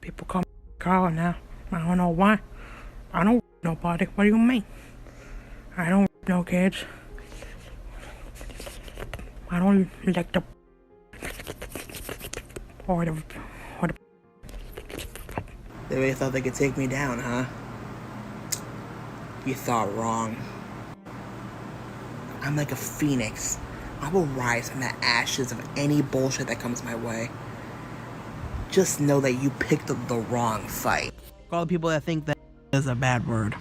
People call me Carl now. I don't know why. I don't nobody. What do you mean? I don't no kids. I don't like the or the They really thought they could take me down, huh? You thought wrong. I'm like a phoenix. I will rise from the ashes of any bullshit that comes my way. Just know that you picked the wrong fight. For all the people that think that is a bad word.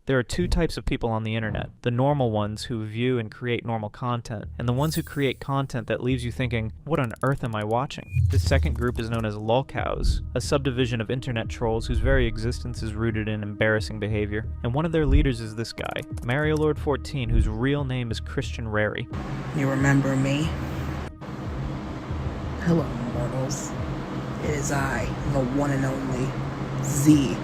There are two types of people on the internet: the normal ones who view and create normal content, and the ones who create content that leaves you thinking, what on earth am I watching? This second group is known as lolcows, a subdivision of internet trolls whose very existence is rooted in embarrassing behavior. And one of their leaders is this guy, MarioLord14, whose real name is Christian Rary. You remember me? Hello, mortals. It is I, the one and only Z.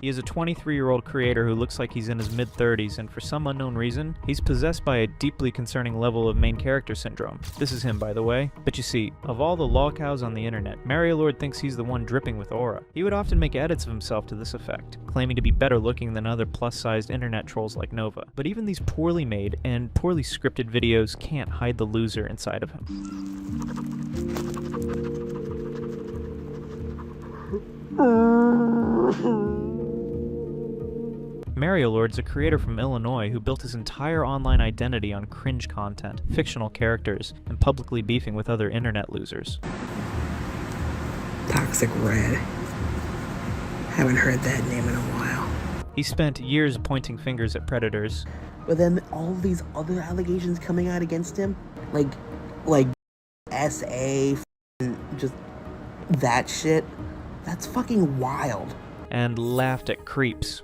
He is a 23-year-old creator who looks like he's in his mid-30s, and for some unknown reason, he's possessed by a deeply concerning level of main character syndrome. This is him, by the way. But you see, of all the lolcows on the internet, MarioLord thinks he's the one dripping with aura. He would often make edits of himself to this effect, claiming to be better looking than other plus-sized internet trolls like Nova. But even these poorly made and poorly scripted videos can't hide the loser inside of him. MarioLord's a creator from Illinois who built his entire online identity on cringe content, fictional characters, and publicly beefing with other internet losers. Toxic Red. Haven't heard that name in a while. He spent years pointing fingers at predators. But then all of these other allegations coming out against him, like SA, just that shit, that's fucking wild. And laughed at creeps.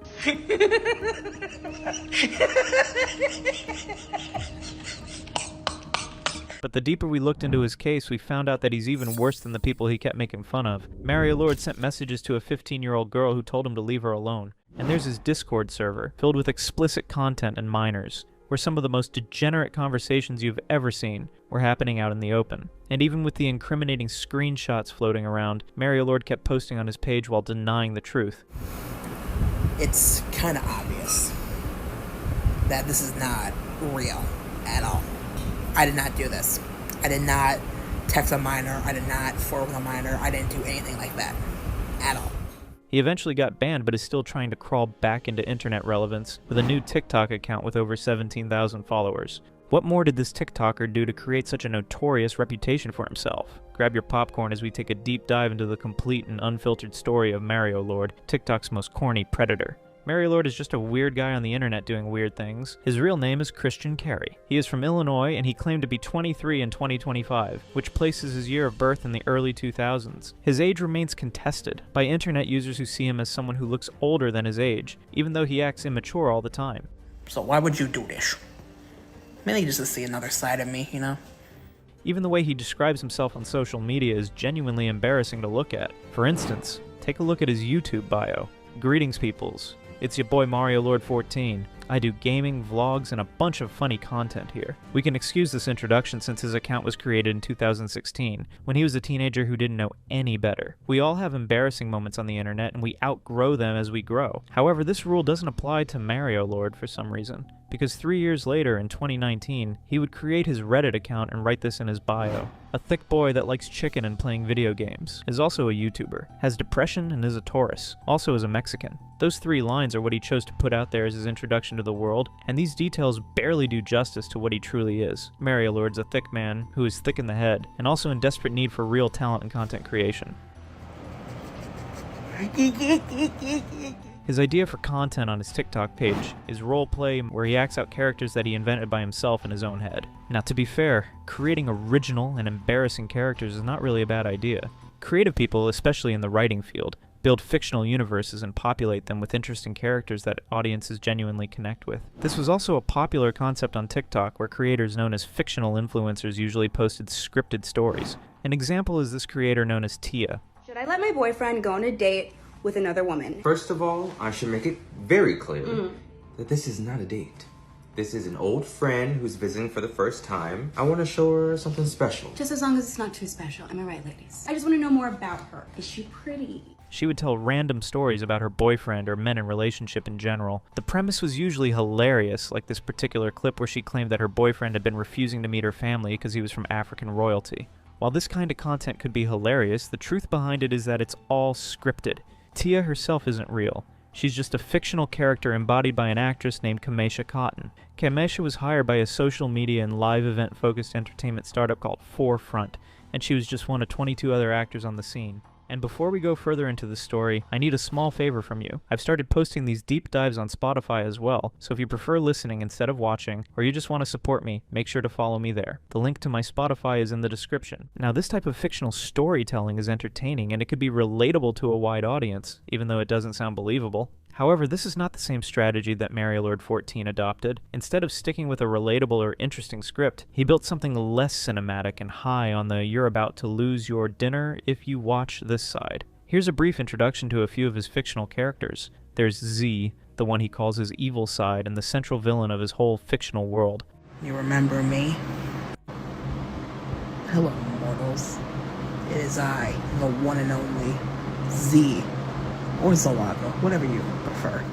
But the deeper we looked into his case, we found out that he's even worse than the people he kept making fun of. MarioLord sent messages to a 15-year-old girl who told him to leave her alone. And there's his Discord server, filled with explicit content and minors, where some of the most degenerate conversations you've ever seen were happening out in the open. And even with the incriminating screenshots floating around, MarioLord kept posting on his page while denying the truth. It's kind of obvious that this is not real at all. I did not do this. I did not text a minor. I did not forward with a minor. I didn't do anything like that at all. He eventually got banned, but is still trying to crawl back into internet relevance with a new TikTok account with over 17,000 followers. What more did this TikToker do to create such a notorious reputation for himself? Grab your popcorn as we take a deep dive into the complete and unfiltered story of MarioLord, TikTok's most corny predator. MarioLord is just a weird guy on the internet doing weird things. His real name is Christian Carey. He is from Illinois, and he claimed to be 23 in 2025, which places his year of birth in the early 2000s. His age remains contested by internet users who see him as someone who looks older than his age, even though he acts immature all the time. So why would you do this? Mainly just to see another side of me, you know? Even the way he describes himself on social media is genuinely embarrassing to look at. For instance, take a look at his YouTube bio. Greetings, peoples. It's your boy MarioLord14. I do gaming, vlogs, and a bunch of funny content here. We can excuse this introduction since his account was created in 2016, when he was a teenager who didn't know any better. We all have embarrassing moments on the internet, and we outgrow them as we grow. However, this rule doesn't apply to MarioLord for some reason, because 3 years later, in 2019, he would create his Reddit account and write this in his bio. A thick boy that likes chicken and playing video games, is also a YouTuber, has depression and is a Taurus, also is a Mexican. Those 3 lines are what he chose to put out there as his introduction to the world, and these details barely do justice to what he truly is. MarioLord's a thick man who is thick in the head, and also in desperate need for real talent and content creation. His idea for content on his TikTok page is roleplay, where he acts out characters that he invented by himself in his own head. Now, to be fair, creating original and embarrassing characters is not really a bad idea. Creative people, especially in the writing field, build fictional universes and populate them with interesting characters that audiences genuinely connect with. This was also a popular concept on TikTok, where creators known as fictional influencers usually posted scripted stories. An example is this creator known as Tia. Should I let my boyfriend go on a date with another woman? First of all, I should make it very clear that this is not a date. This is an old friend who's visiting for the first time. I want to show her something special. Just as long as it's not too special. Am I right, ladies? I just want to know more about her. Is she pretty? She would tell random stories about her boyfriend or men in relationship in general. The premise was usually hilarious, like this particular clip where she claimed that her boyfriend had been refusing to meet her family because he was from African royalty. While this kind of content could be hilarious, the truth behind it is that it's all scripted. Tia herself isn't real. She's just a fictional character embodied by an actress named Kamesha Cotton. Kamesha was hired by a social media and live event-focused entertainment startup called Forefront, and she was just one of 22 other actors on the scene. And before we go further into the story, I need a small favor from you. I've started posting these deep dives on Spotify as well, so if you prefer listening instead of watching, or you just want to support me, make sure to follow me there. The link to my Spotify is in the description. Now, this type of fictional storytelling is entertaining, and it could be relatable to a wide audience, even though it doesn't sound believable. However, this is not the same strategy that MarioLord14 adopted. Instead of sticking with a relatable or interesting script, he built something less cinematic and high on the "you're about to lose your dinner if you watch this" side. Here's a brief introduction to a few of his fictional characters. There's Z, the one he calls his evil side and the central villain of his whole fictional world. You remember me? Hello, mortals. It is I, the one and only Z. Or Zalaga, whatever you prefer.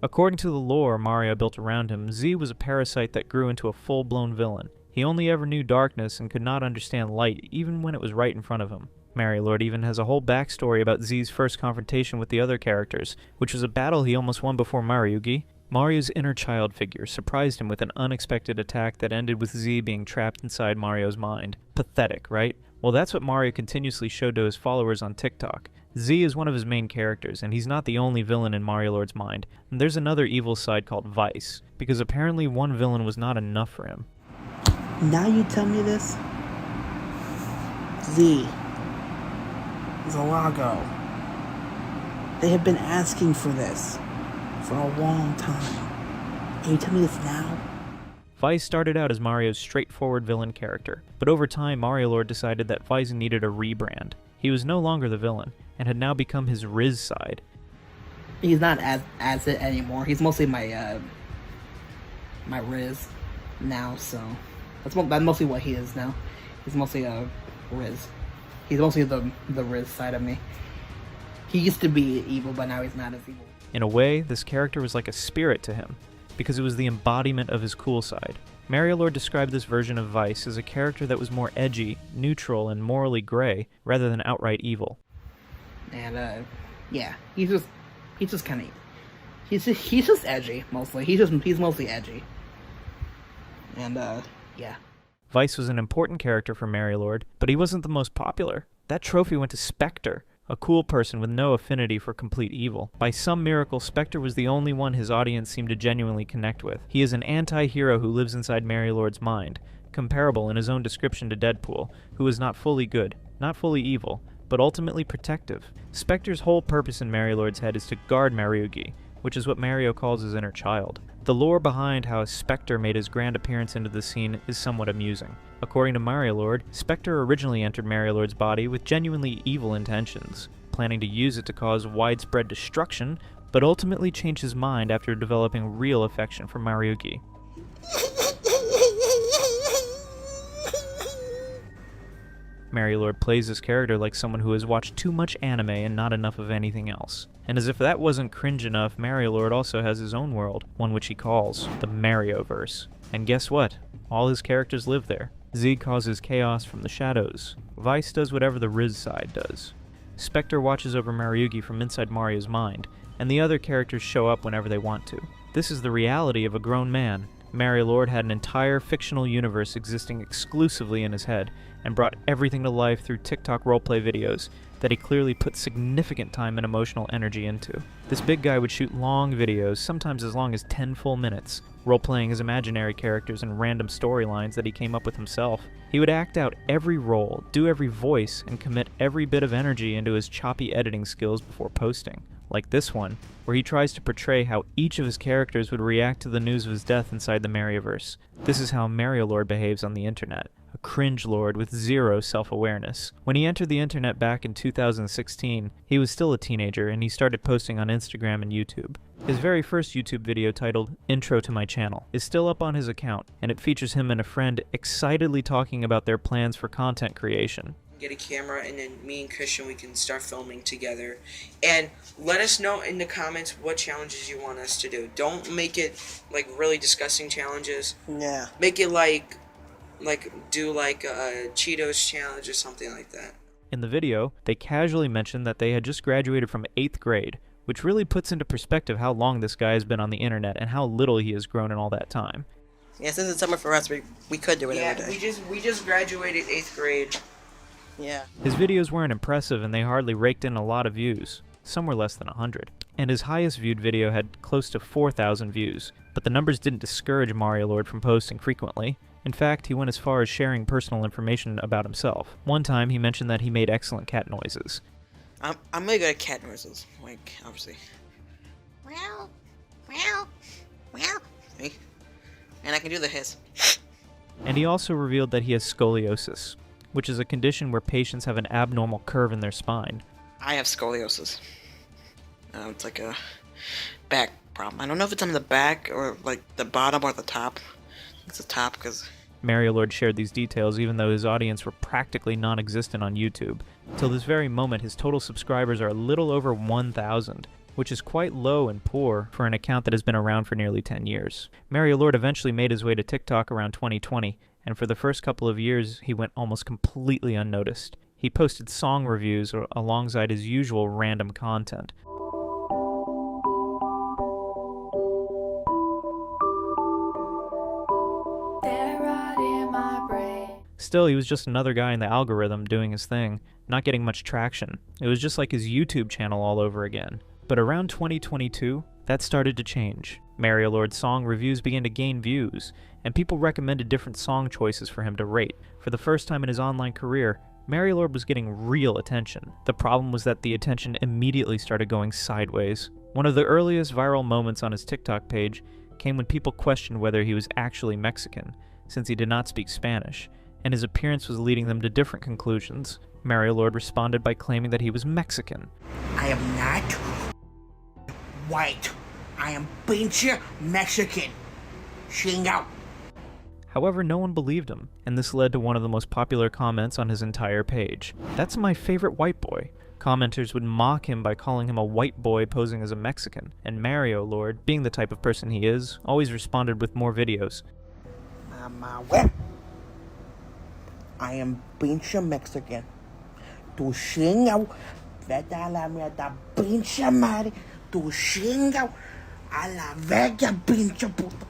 According to the lore Mario built around him, Z was a parasite that grew into a full-blown villain. He only ever knew darkness and could not understand light, even when it was right in front of him. Mariolord even has a whole backstory about Z's first confrontation with the other characters, which was a battle he almost won before Mariugi. Mario's inner child figure surprised him with an unexpected attack that ended with Z being trapped inside Mario's mind. Pathetic, right? Well, that's what Mario continuously showed to his followers on TikTok. Z is one of his main characters, and he's not the only villain in Mariolord's mind. And there's another evil side called Vice, because apparently one villain was not enough for him. Now you tell me this? Z. Zalago. They have been asking for this for a long time. And you tell me this now? Vice started out as Mario's straightforward villain character, but over time Mariolord decided that Vice needed a rebrand. He was no longer the villain, and had now become his Riz side. He's not as it anymore. He's mostly my my Riz now, so that's mostly what he is now. He's mostly a Riz. He's mostly the Riz side of me. He used to be evil, but now he's not as evil. In a way, this character was like a spirit to him, because it was the embodiment of his cool side. Mariolord described this version of Vice as a character that was more edgy, neutral, and morally gray, rather than outright evil. And yeah, he's just kind of, he's just edgy mostly. He's mostly edgy. And yeah. Vice was an important character for Mariolord, but he wasn't the most popular. That trophy went to Spectre, a cool person with no affinity for complete evil. By some miracle, Spectre was the only one his audience seemed to genuinely connect with. He is an anti-hero who lives inside Mariolord's mind, comparable in his own description to Deadpool, who is not fully good, not fully evil, but ultimately protective. Spectre's whole purpose in Mariolord's head is to guard Mariugi, which is what Mario calls his inner child. The lore behind how Spectre made his grand appearance into the scene is somewhat amusing. According to Mariolord, Spectre originally entered Mariolord's body with genuinely evil intentions, planning to use it to cause widespread destruction, but ultimately changed his mind after developing real affection for Mariugi. Mariolord plays this character like someone who has watched too much anime and not enough of anything else. And as if that wasn't cringe enough, Mariolord also has his own world, one which he calls the MarioVerse. And guess what? All his characters live there. Z causes chaos from the shadows. Vice does whatever the Riz side does. Spectre watches over Mariugi from inside Mario's mind, and the other characters show up whenever they want to. This is the reality of a grown man. Mariolord had an entire fictional universe existing exclusively in his head, and brought everything to life through TikTok roleplay videos that he clearly put significant time and emotional energy into. This big guy would shoot long videos, sometimes as long as 10 full minutes, roleplaying his imaginary characters and random storylines that he came up with himself. He would act out every role, do every voice, and commit every bit of energy into his choppy editing skills before posting. Like this one, where he tries to portray how each of his characters would react to the news of his death inside the MarioVerse. This is how Mariolord behaves on the internet, a cringe lord with zero self-awareness. When he entered the internet back in 2016, he was still a teenager and he started posting on Instagram and YouTube. His very first YouTube video, titled Intro to My Channel, is still up on his account, and it features him and a friend excitedly talking about their plans for content creation. get a camera, and then me and Christian, we can start filming together. And let us know in the comments what challenges you want us to do. Don't make it like really disgusting challenges. Yeah. Make it like do like a Cheetos challenge or something like that. In the video, they casually mentioned that they had just graduated from 8th grade, which really puts into perspective how long this guy has been on the internet and how little he has grown in all that time. Yeah, since it's summer for us, we could do it every day. we just graduated 8th grade. Yeah. His videos weren't impressive and they hardly raked in a lot of views. Some were less than 100. And his highest viewed video had close to 4,000 views. But the numbers didn't discourage Mario Lord from posting frequently. In fact, he went as far as sharing personal information about himself. One time, he mentioned that he made excellent cat noises. I'm really good at cat noises, like, obviously. Meow, meow, meow. See? And I can do the hiss. And he also revealed that he has scoliosis, which is a condition where patients have an abnormal curve in their spine. I have scoliosis. It's like a back problem. I don't know if it's on the back or like the bottom or the top. It's the top because... Mario Lord shared these details even though his audience were practically non-existent on YouTube. Till this very moment, his total subscribers are a little over 1,000, which is quite low and poor for an account that has been around for nearly 10 years. Mario Lord eventually made his way to TikTok around 2020, and for the first couple of years, he went almost completely unnoticed. He posted song reviews alongside his usual random content. Still, he was just another guy in the algorithm doing his thing, not getting much traction. It was just like his YouTube channel all over again. But around 2022, that started to change. Mario Lord's song reviews began to gain views, and people recommended different song choices for him to rate. For the first time in his online career, Mario Lord was getting real attention. The problem was that the attention immediately started going sideways. One of the earliest viral moments on his TikTok page came when people questioned whether he was actually Mexican, since he did not speak Spanish, and his appearance was leading them to different conclusions. Mario Lord responded by claiming that he was Mexican. I am not white. I am pinche Mexican. Chingao. However, no one believed him, and this led to one of the most popular comments on his entire page. "That's my favorite white boy." Commenters would mock him by calling him a white boy posing as a Mexican, and Mario Lord, being the type of person he is, always responded with more videos. I am pinche Mexican. Tu chingao. Vete a la mierda, pinche madre. Tu chingao. A la verga, pinche puta.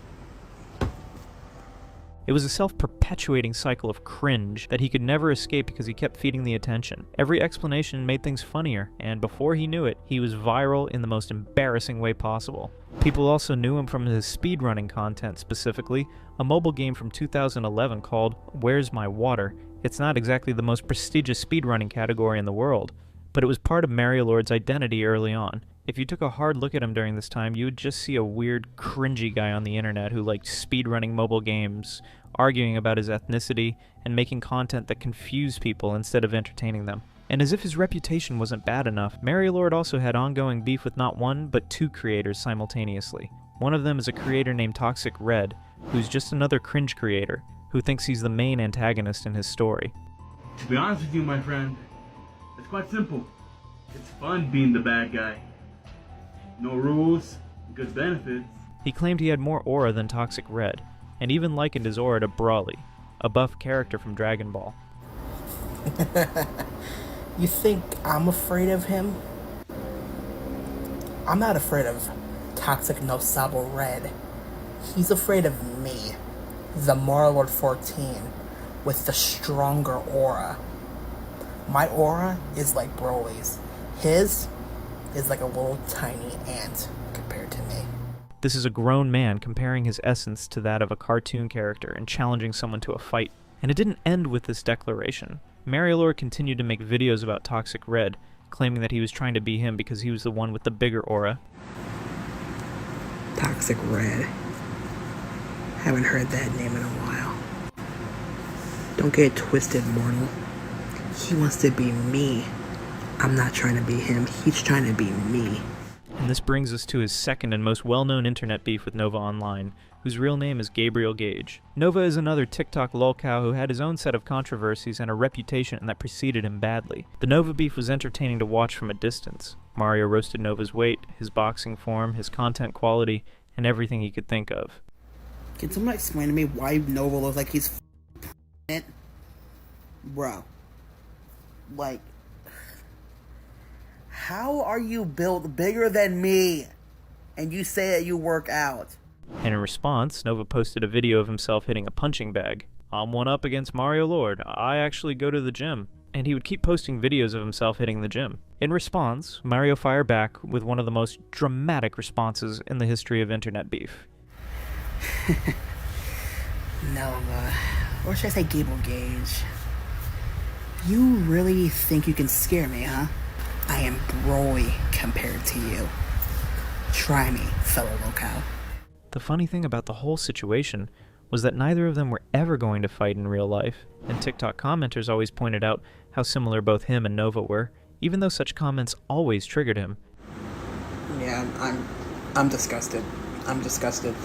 It was a self-perpetuating cycle of cringe that he could never escape because he kept feeding the attention. Every explanation made things funnier, and before he knew it, he was viral in the most embarrassing way possible. People also knew him from his speedrunning content, specifically a mobile game from 2011 called Where's My Water. It's not exactly the most prestigious speedrunning category in the world, but it was part of Mario Lord's identity early on. If you took a hard look at him during this time, you would just see a weird, cringy guy on the internet who liked speedrunning mobile games, arguing about his ethnicity, and making content that confused people instead of entertaining them. And as if his reputation wasn't bad enough, Mario Lord also had ongoing beef with not one, but two creators simultaneously. One of them is a creator named Toxic Red, who's just another cringe creator, who thinks he's the main antagonist in his story. To be honest with you, my friend, it's quite simple. It's fun being the bad guy. No rules, good benefits. He claimed he had more aura than Toxic Red, and even likened his aura to Brawly, a buff character from Dragon Ball. You think I'm afraid of him? I'm not afraid of Toxic No Sabo Red. He's afraid of me, the Mario Lord 14, with the stronger aura. My aura is like Broly's. His is like a little tiny ant compared to me. This is a grown man comparing his essence to that of a cartoon character and challenging someone to a fight. And it didn't end with this declaration. Mario Lord continued to make videos about Toxic Red, claiming that he was trying to be him because he was the one with the bigger aura. Toxic Red. Haven't heard that name in a while. Don't get it twisted, mortal. He wants to be me. I'm not trying to be him. He's trying to be me. And this brings us to his second and most well-known internet beef with Nova Online, whose real name is Gabriel Gage. Nova is another TikTok lolcow who had his own set of controversies and a reputation that preceded him badly. The Nova beef was entertaining to watch from a distance. Mario roasted Nova's weight, his boxing form, his content quality, and everything he could think of. Can someone explain to me why Nova looks like he's it? Bro. Like, how are you built bigger than me and you say that you work out? And in response, Nova posted a video of himself hitting a punching bag. I'm one up against Mario Lord. I actually go to the gym. And he would keep posting videos of himself hitting the gym. In response, Mario fired back with one of the most dramatic responses in the history of internet beef. Nova, or should I say Gabriel Gage? You really think you can scare me, huh? I am broy compared to you. Try me, fellow lolcow. The funny thing about the whole situation was that neither of them were ever going to fight in real life, and TikTok commenters always pointed out how similar both him and Nova were, even though such comments always triggered him. Yeah, I'm disgusted. I'm disgusted.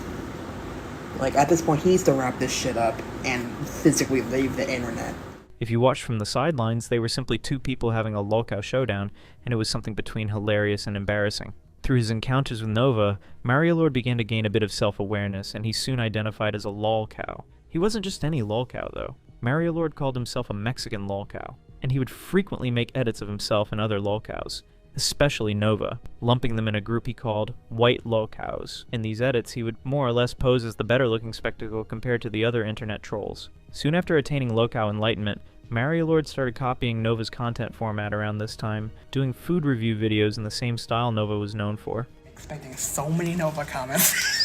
Like, at this point, he needs to wrap this shit up and physically leave the internet. If you watched from the sidelines, they were simply two people having a lolcow showdown, and it was something between hilarious and embarrassing. Through his encounters with Nova, Mario Lord began to gain a bit of self-awareness, and he soon identified as a lolcow. He wasn't just any lolcow, though. Mario Lord called himself a Mexican lolcow, and he would frequently make edits of himself and other lolcows, especially Nova, lumping them in a group he called white lolcows. In these edits, he would more or less pose as the better-looking spectacle compared to the other internet trolls. Soon after attaining lolcow enlightenment, Mario Lord started copying Nova's content format around this time, doing food review videos in the same style Nova was known for. Expecting so many Nova comments.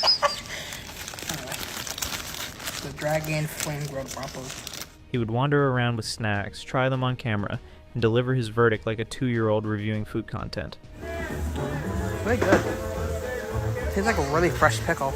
The dragon flame grilled proper. He would wander around with snacks, try them on camera, and deliver his verdict like a 2-year-old reviewing food content. Really good. Tastes like a really fresh pickle.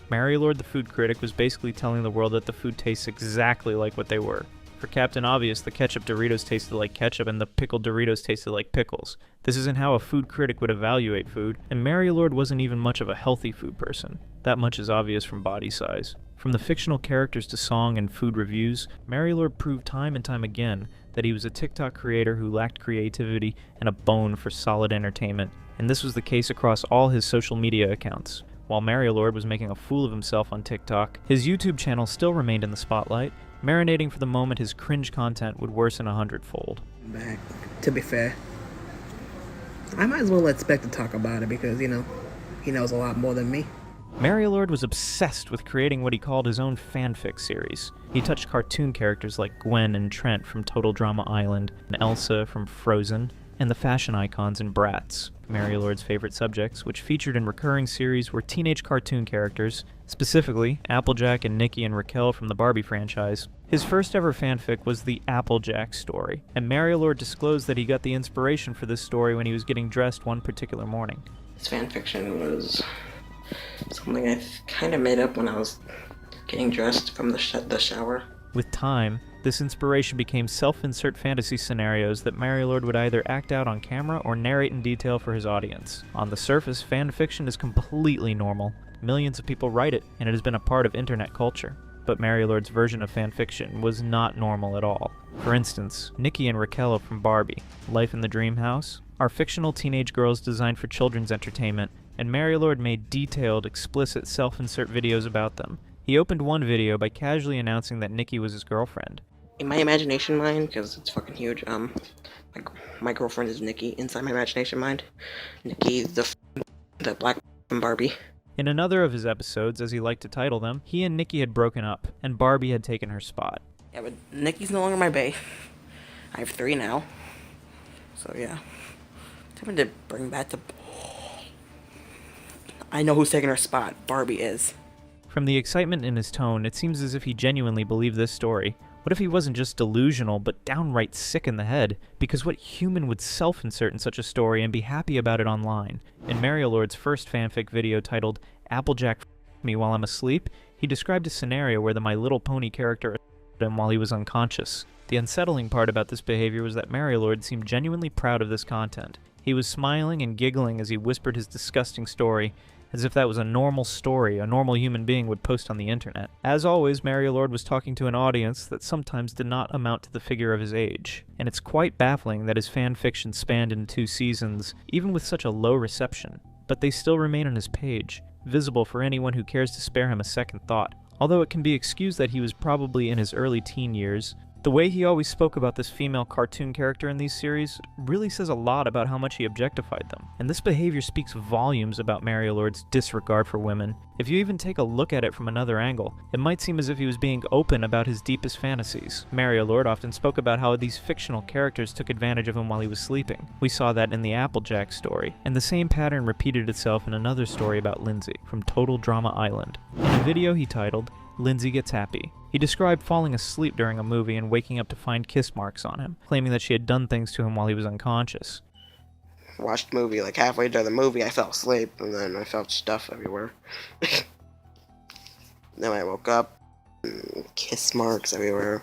Mario Lord the food critic was basically telling the world that the food tastes exactly like what they were. For Captain Obvious, the ketchup Doritos tasted like ketchup and the pickled Doritos tasted like pickles. This isn't how a food critic would evaluate food, and Mario Lord wasn't even much of a healthy food person. That much is obvious from body size. From the fictional characters to song and food reviews, Mario Lord proved time and time again that he was a TikTok creator who lacked creativity and a bone for solid entertainment, and this was the case across all his social media accounts. While Mario Lord was making a fool of himself on TikTok, his YouTube channel still remained in the spotlight, marinating for the moment his cringe content would worsen 100-fold. Back. To be fair, I might as well let Spectre talk about it because, you know, he knows a lot more than me. Mario Lord was obsessed with creating what he called his own fanfic series. He touched cartoon characters like Gwen and Trent from Total Drama Island, and Elsa from Frozen, and the fashion icons in Bratz. Mario Lord's favorite subjects, which featured in recurring series, were teenage cartoon characters, specifically Applejack and Nikki and Raquel from the Barbie franchise. His first ever fanfic was the Applejack story, and Mario Lord disclosed that he got the inspiration for this story when he was getting dressed one particular morning. This fanfiction was something I kind of made up when I was getting dressed from the shower. With time, this inspiration became self-insert fantasy scenarios that Mario Lord would either act out on camera or narrate in detail for his audience. On the surface, fan fiction is completely normal. Millions of people write it, and it has been a part of internet culture. But Mario Lord's version of fan fiction was not normal at all. For instance, Nikki and Raquel from Barbie, Life in the Dream House, are fictional teenage girls designed for children's entertainment, and Mario Lord made detailed, explicit self-insert videos about them. He opened one video by casually announcing that Nikki was his girlfriend. In my imagination mind, because it's fucking huge, my girlfriend is Nikki inside my imagination mind. Nikki, the black from Barbie. In another of his episodes, as he liked to title them, he and Nikki had broken up, and Barbie had taken her spot. Yeah, but Nikki's no longer my bae. I have 3 now. So yeah. Time to bring back the... I know who's taking her spot. Barbie is. From the excitement in his tone, it seems as if he genuinely believed this story. What if he wasn't just delusional, but downright sick in the head? Because what human would self-insert in such a story and be happy about it online? In Mario Lord's first fanfic video titled Applejack F***ed Me While I'm Asleep, he described a scenario where the My Little Pony character assaulted him while he was unconscious. The unsettling part about this behavior was that Mario Lord seemed genuinely proud of this content. He He was smiling and giggling as he whispered his disgusting story, as if that was a normal story a normal human being would post on the internet. As always, Mario Lord was talking to an audience that sometimes did not amount to the figure of his age, and it's quite baffling that his fan fiction spanned into 2 seasons, even with such a low reception. But they still remain on his page, visible for anyone who cares to spare him a second thought. Although it can be excused that he was probably in his early teen years, the way he always spoke about this female cartoon character in these series really says a lot about how much he objectified them. And this behavior speaks volumes about Mario Lord's disregard for women. If you even take a look at it from another angle, it might seem as if he was being open about his deepest fantasies. Mario Lord often spoke about how these fictional characters took advantage of him while he was sleeping. We saw that in the Applejack story, and the same pattern repeated itself in another story about Lindsay from Total Drama Island. In a video he titled, Lindsay Gets Happy, he described falling asleep during a movie and waking up to find kiss marks on him, claiming that she had done things to him while he was unconscious. Watched the movie, like halfway through the movie I fell asleep, and then I felt stuff everywhere. Then I woke up, kiss marks everywhere.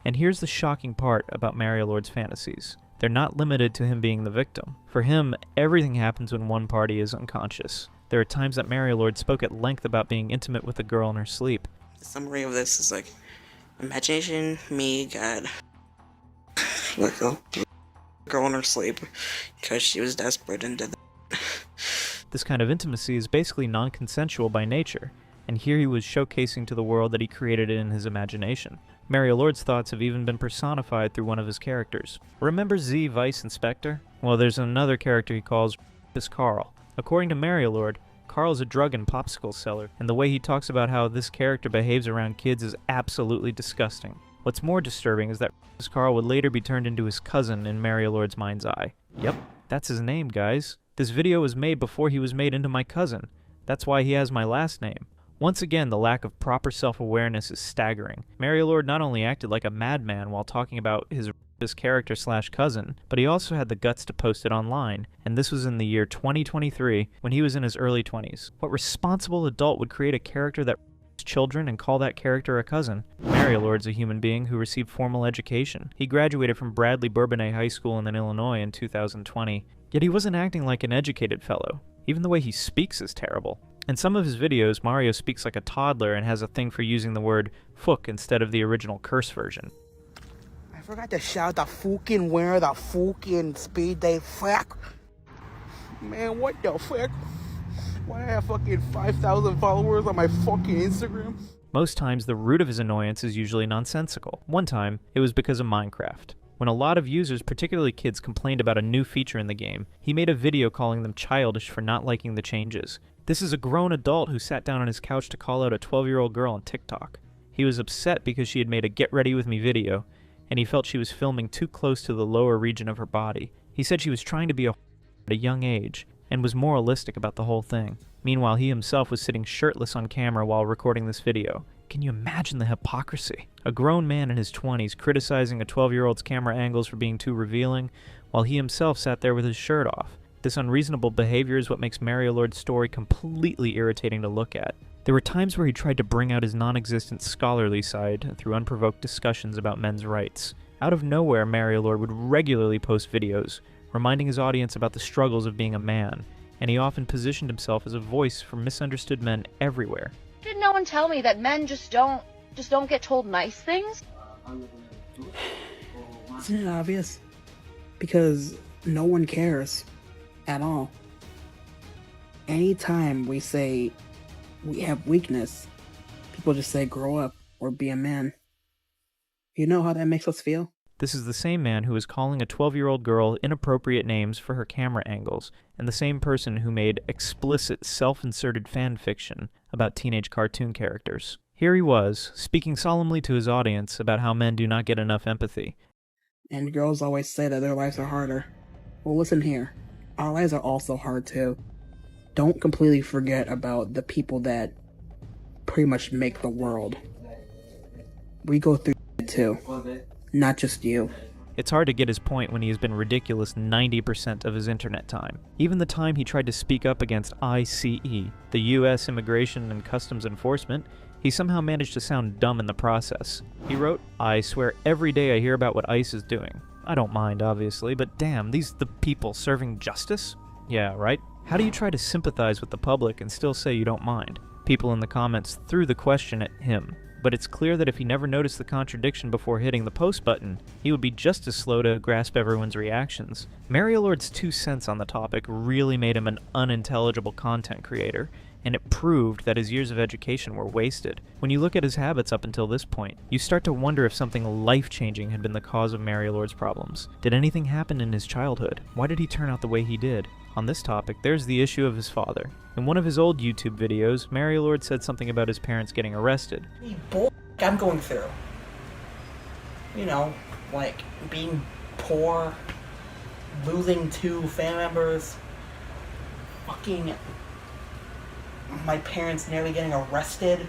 And here's the shocking part about Mario Lord's fantasies. They're not limited to him being the victim. For him, everything happens when one party is unconscious. There are times that Mario Lord spoke at length about being intimate with a girl in her sleep. The summary of this is like, imagination, me, God, like a girl in her sleep, because she was desperate and did that. This kind of intimacy is basically non-consensual by nature, and here he was showcasing to the world that he created it in his imagination. Mario Lord's thoughts have even been personified through one of his characters. Remember Z Vice Inspector? Well, there's another character he calls Carl. According to Mario Lord, Carl's a drug and popsicle seller, and the way he talks about how this character behaves around kids is absolutely disgusting. What's more disturbing is that Carl would later be turned into his cousin in Mario Lord's mind's eye. Yep, that's his name, guys. This video was made before he was made into my cousin. That's why he has my last name. Once again, the lack of proper self-awareness is staggering. Mario Lord not only acted like a madman while talking about his character/cousin, but he also had the guts to post it online, and this was in the year 2023, when he was in his early 20s. What responsible adult would create a character that children and call that character a cousin? Mario Lord's a human being who received formal education. He graduated from Bradley Bourbonnais High School in Illinois in 2020, yet he wasn't acting like an educated fellow. Even the way he speaks is terrible. In some of his videos, Mario speaks like a toddler and has a thing for using the word fuck instead of the original curse version. I forgot to shout the fucking winner, the fucking speed day fuck. Man, what the fuck? Why I have fucking 5,000 followers on my fucking Instagram? Most times, the root of his annoyance is usually nonsensical. One time, it was because of Minecraft. When a lot of users, particularly kids, complained about a new feature in the game, he made a video calling them childish for not liking the changes. This is a grown adult who sat down on his couch to call out a 12-year-old girl on TikTok. He was upset because she had made a Get Ready With Me video, and he felt she was filming too close to the lower region of her body. He said she was trying to be at a young age, and was moralistic about the whole thing. Meanwhile, he himself was sitting shirtless on camera while recording this video. Can you imagine the hypocrisy? A grown man in his 20s criticizing a 12-year-old's camera angles for being too revealing, while he himself sat there with his shirt off. This unreasonable behavior is what makes Mario Lord's story completely irritating to look at. There were times where he tried to bring out his non-existent scholarly side through unprovoked discussions about men's rights. Out of nowhere, Mario Lord would regularly post videos, reminding his audience about the struggles of being a man, and he often positioned himself as a voice for misunderstood men everywhere. Did no one tell me that men just don't get told nice things? Isn't it obvious? Because no one cares at all. Anytime we say we have weakness, people just say grow up or be a man. You know how that makes us feel? This is the same man who was calling a 12-year-old girl inappropriate names for her camera angles, and the same person who made explicit self-inserted fan fiction about teenage cartoon characters. Here he was, speaking solemnly to his audience about how men do not get enough empathy. And girls always say that their lives are harder. Well, listen here. Our lives are also hard too. Don't completely forget about the people that pretty much make the world. We go through it too. Not just you. It's hard to get his point when he has been ridiculous 90% of his internet time. Even the time he tried to speak up against ICE, the U.S. Immigration and Customs Enforcement, he somehow managed to sound dumb in the process. He wrote, "I swear every day I hear about what ICE is doing. I don't mind, obviously, but damn, these the people serving justice? Yeah, right? How do you try to sympathize with the public and still say you don't mind? People in the comments threw the question at him, but it's clear that if he never noticed the contradiction before hitting the post button, he would be just as slow to grasp everyone's reactions. Mario Lord's 2 cents on the topic really made him an unintelligible content creator, and it proved that his years of education were wasted. When you look at his habits up until this point, you start to wonder if something life-changing had been the cause of Mario Lord's problems. Did anything happen in his childhood? Why did he turn out the way he did? On this topic, there's the issue of his father. In one of his old YouTube videos, Mario Lord said something about his parents getting arrested. The bull I'm going through. You know, like being poor, losing 2 family members, fucking my parents nearly getting arrested,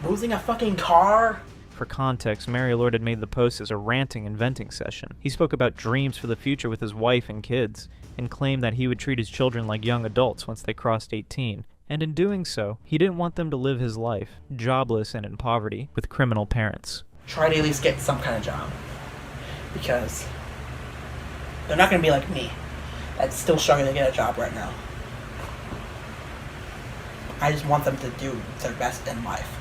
losing a fucking car. For context, Mario Lord had made the post as a ranting and venting session. He spoke about dreams for the future with his wife and kids, and claimed that he would treat his children like young adults once they crossed 18. And in doing so, he didn't want them to live his life, jobless and in poverty, with criminal parents. Try to at least get some kind of job. Because they're not going to be like me, that's still struggling to get a job right now. I just want them to do their best in life.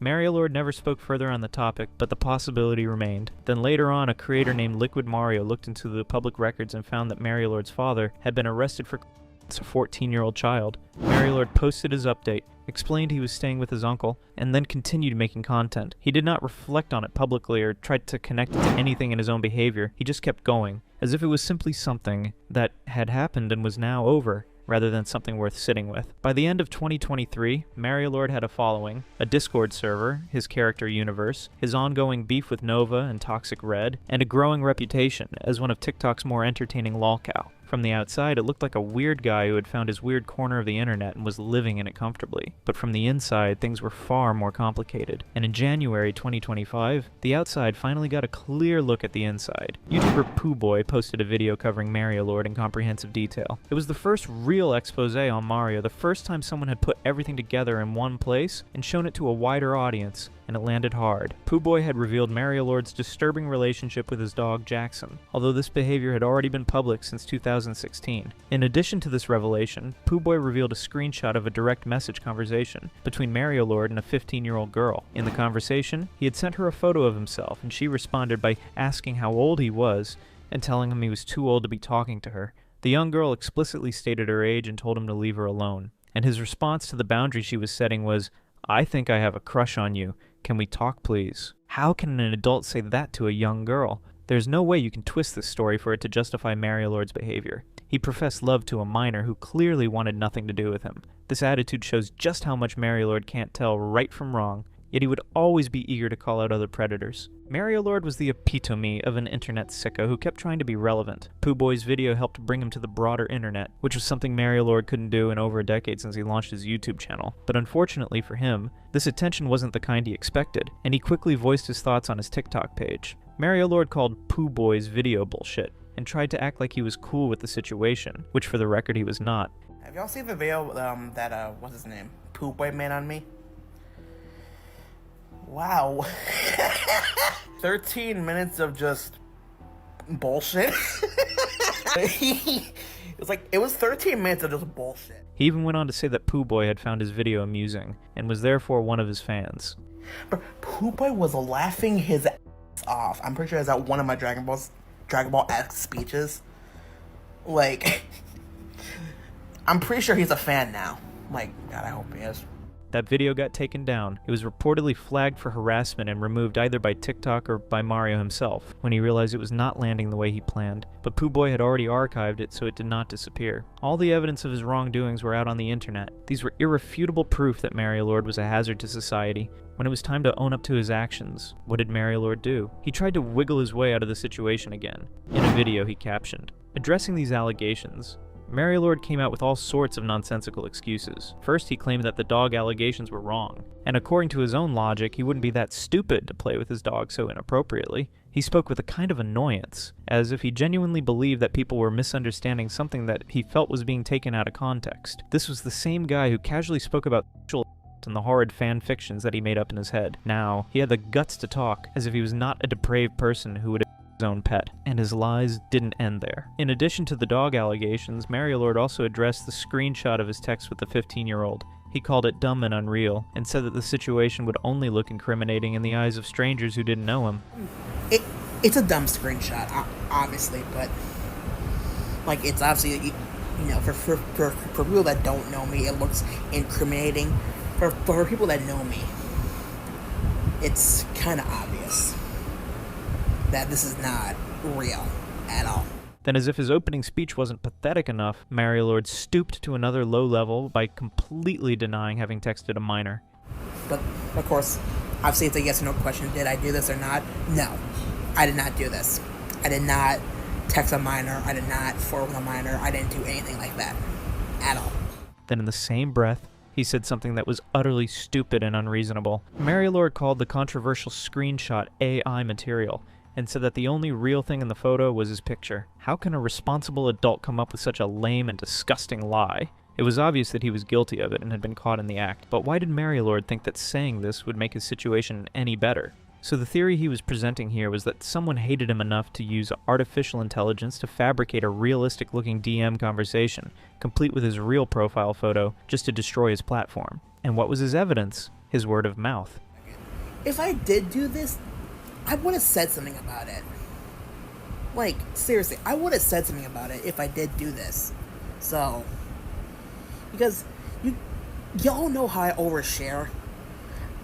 Mario Lord never spoke further on the topic, but the possibility remained. Then later on, a creator named Liquid Mario looked into the public records and found that Mario Lord's father had been arrested for a 14-year-old child. Mario Lord posted his update, explained he was staying with his uncle, and then continued making content. He did not reflect on it publicly or tried to connect it to anything in his own behavior. He just kept going, as if it was simply something that had happened and was now over, rather than something worth sitting with. By the end of 2023, Mario Lord had a following, a Discord server, his character universe, his ongoing beef with Nova and Toxic Red, and a growing reputation as one of TikTok's more entertaining lolcow. From the outside, it looked like a weird guy who had found his weird corner of the internet and was living in it comfortably. But from the inside, things were far more complicated. And in January 2025, the outside finally got a clear look at the inside. YouTuber Poohboy posted a video covering Mario Lord in comprehensive detail. It was the first real expose on Mario, the first time someone had put everything together in one place and shown it to a wider audience, and it landed hard. Poohboy had revealed Mario Lord's disturbing relationship with his dog Jackson, although this behavior had already been public since 2016. In addition to this revelation, Poohboy revealed a screenshot of a direct message conversation between Mario Lord and a 15-year-old girl. In the conversation, he had sent her a photo of himself, and she responded by asking how old he was and telling him he was too old to be talking to her. The young girl explicitly stated her age and told him to leave her alone. And his response to the boundary she was setting was, "I think I have a crush on you. Can we talk, please?" How can an adult say that to a young girl? There's no way you can twist this story for it to justify Mario Lord's behavior. He professed love to a minor who clearly wanted nothing to do with him. This attitude shows just how much Mario Lord can't tell right from wrong, yet he would always be eager to call out other predators. Mario Lord was the epitome of an internet sicko who kept trying to be relevant. Poohboy's video helped bring him to the broader internet, which was something Mario Lord couldn't do in over a decade since he launched his YouTube channel. But unfortunately for him, this attention wasn't the kind he expected, and he quickly voiced his thoughts on his TikTok page. Mario Lord called Poohboy's video bullshit, and tried to act like he was cool with the situation, which for the record he was not. Have y'all seen the video that what's his name? Poohboy made on me? Wow. 13 minutes of just bullshit. It was 13 minutes of just bullshit. He even went on to say that Poohboy had found his video amusing, and was therefore one of his fans. But Poohboy was laughing his ass off. I'm pretty sure it's at one of my Dragon Ball-esque speeches. I'm pretty sure he's a fan now. God, I hope he is. That video got taken down. It was reportedly flagged for harassment and removed either by TikTok or by Mario himself, when he realized it was not landing the way he planned. But Poohboy had already archived it, so it did not disappear. All the evidence of his wrongdoings were out on the internet. These were irrefutable proof that Mario Lord was a hazard to society. When it was time to own up to his actions, what did Mario Lord do? He tried to wiggle his way out of the situation again. In a video he captioned, addressing these allegations, Mario Lord came out with all sorts of nonsensical excuses. First, he claimed that the dog allegations were wrong, and according to his own logic, he wouldn't be that stupid to play with his dog so inappropriately. He spoke with a kind of annoyance, as if he genuinely believed that people were misunderstanding something that he felt was being taken out of context. This was the same guy who casually spoke about sexual and the horrid fan fictions that he made up in his head. Now, he had the guts to talk as if he was not a depraved person who would his own pet, and his lies didn't end there. In addition to the dog allegations, MarioLord also addressed the screenshot of his text with the 15-year-old. He called it dumb and unreal, and said that the situation would only look incriminating in the eyes of strangers who didn't know him. It's a dumb screenshot, obviously, but like it's obviously, you know, for people that don't know me, it looks incriminating. For people that know me, it's kind of obvious that this is not real at all. Then, as if his opening speech wasn't pathetic enough, MarioLord stooped to another low level by completely denying having texted a minor. But, of course, obviously it's a yes or no question. Did I do this or not? No. I did not do this. I did not text a minor. I did not forward with a minor. I didn't do anything like that. At all. Then in the same breath, he said something that was utterly stupid and unreasonable. MarioLord called the controversial screenshot AI material, and said that the only real thing in the photo was his picture. How can a responsible adult come up with such a lame and disgusting lie? It was obvious that he was guilty of it and had been caught in the act, but why did MarioLord think that saying this would make his situation any better? So the theory he was presenting here was that someone hated him enough to use artificial intelligence to fabricate a realistic-looking DM conversation, complete with his real profile photo, just to destroy his platform. And what was his evidence? His word of mouth. If I did do this, I would have said something about it. Like, seriously, I would have said something about it if I did do this. So, because y'all know how I overshare.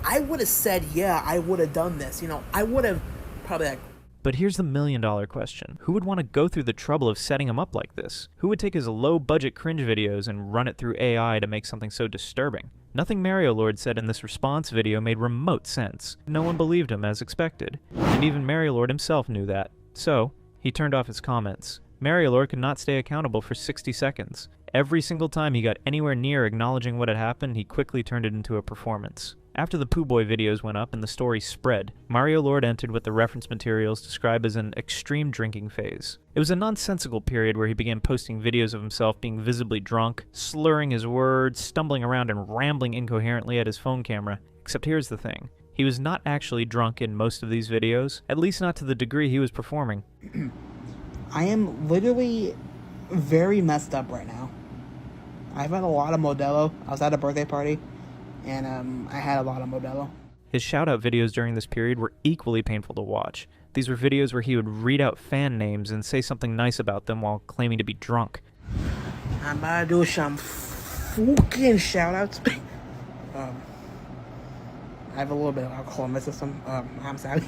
I would have said, yeah, I would have done this. You know, I would have probably like... But here's the million-dollar question. Who would want to go through the trouble of setting him up like this? Who would take his low-budget cringe videos and run it through AI to make something so disturbing? Nothing MarioLord said in this response video made remote sense. No one believed him as expected. And even MarioLord himself knew that. So, he turned off his comments. MarioLord could not stay accountable for 60 seconds. Every single time he got anywhere near acknowledging what had happened, he quickly turned it into a performance. After the Pooh Boy videos went up and the story spread, MarioLord entered what the reference materials describe as an extreme drinking phase. It was a nonsensical period where he began posting videos of himself being visibly drunk, slurring his words, stumbling around and rambling incoherently at his phone camera. Except here's the thing. He was not actually drunk in most of these videos, at least not to the degree he was performing. I am literally very messed up right now. I've had a lot of Modelo. I was at a birthday party, and I had a lot of Modelo. His shout-out videos during this period were equally painful to watch. These were videos where he would read out fan names and say something nice about them while claiming to be drunk. I'm about to do some fucking shout-outs. I have a little bit of alcohol in my system. I'm sorry.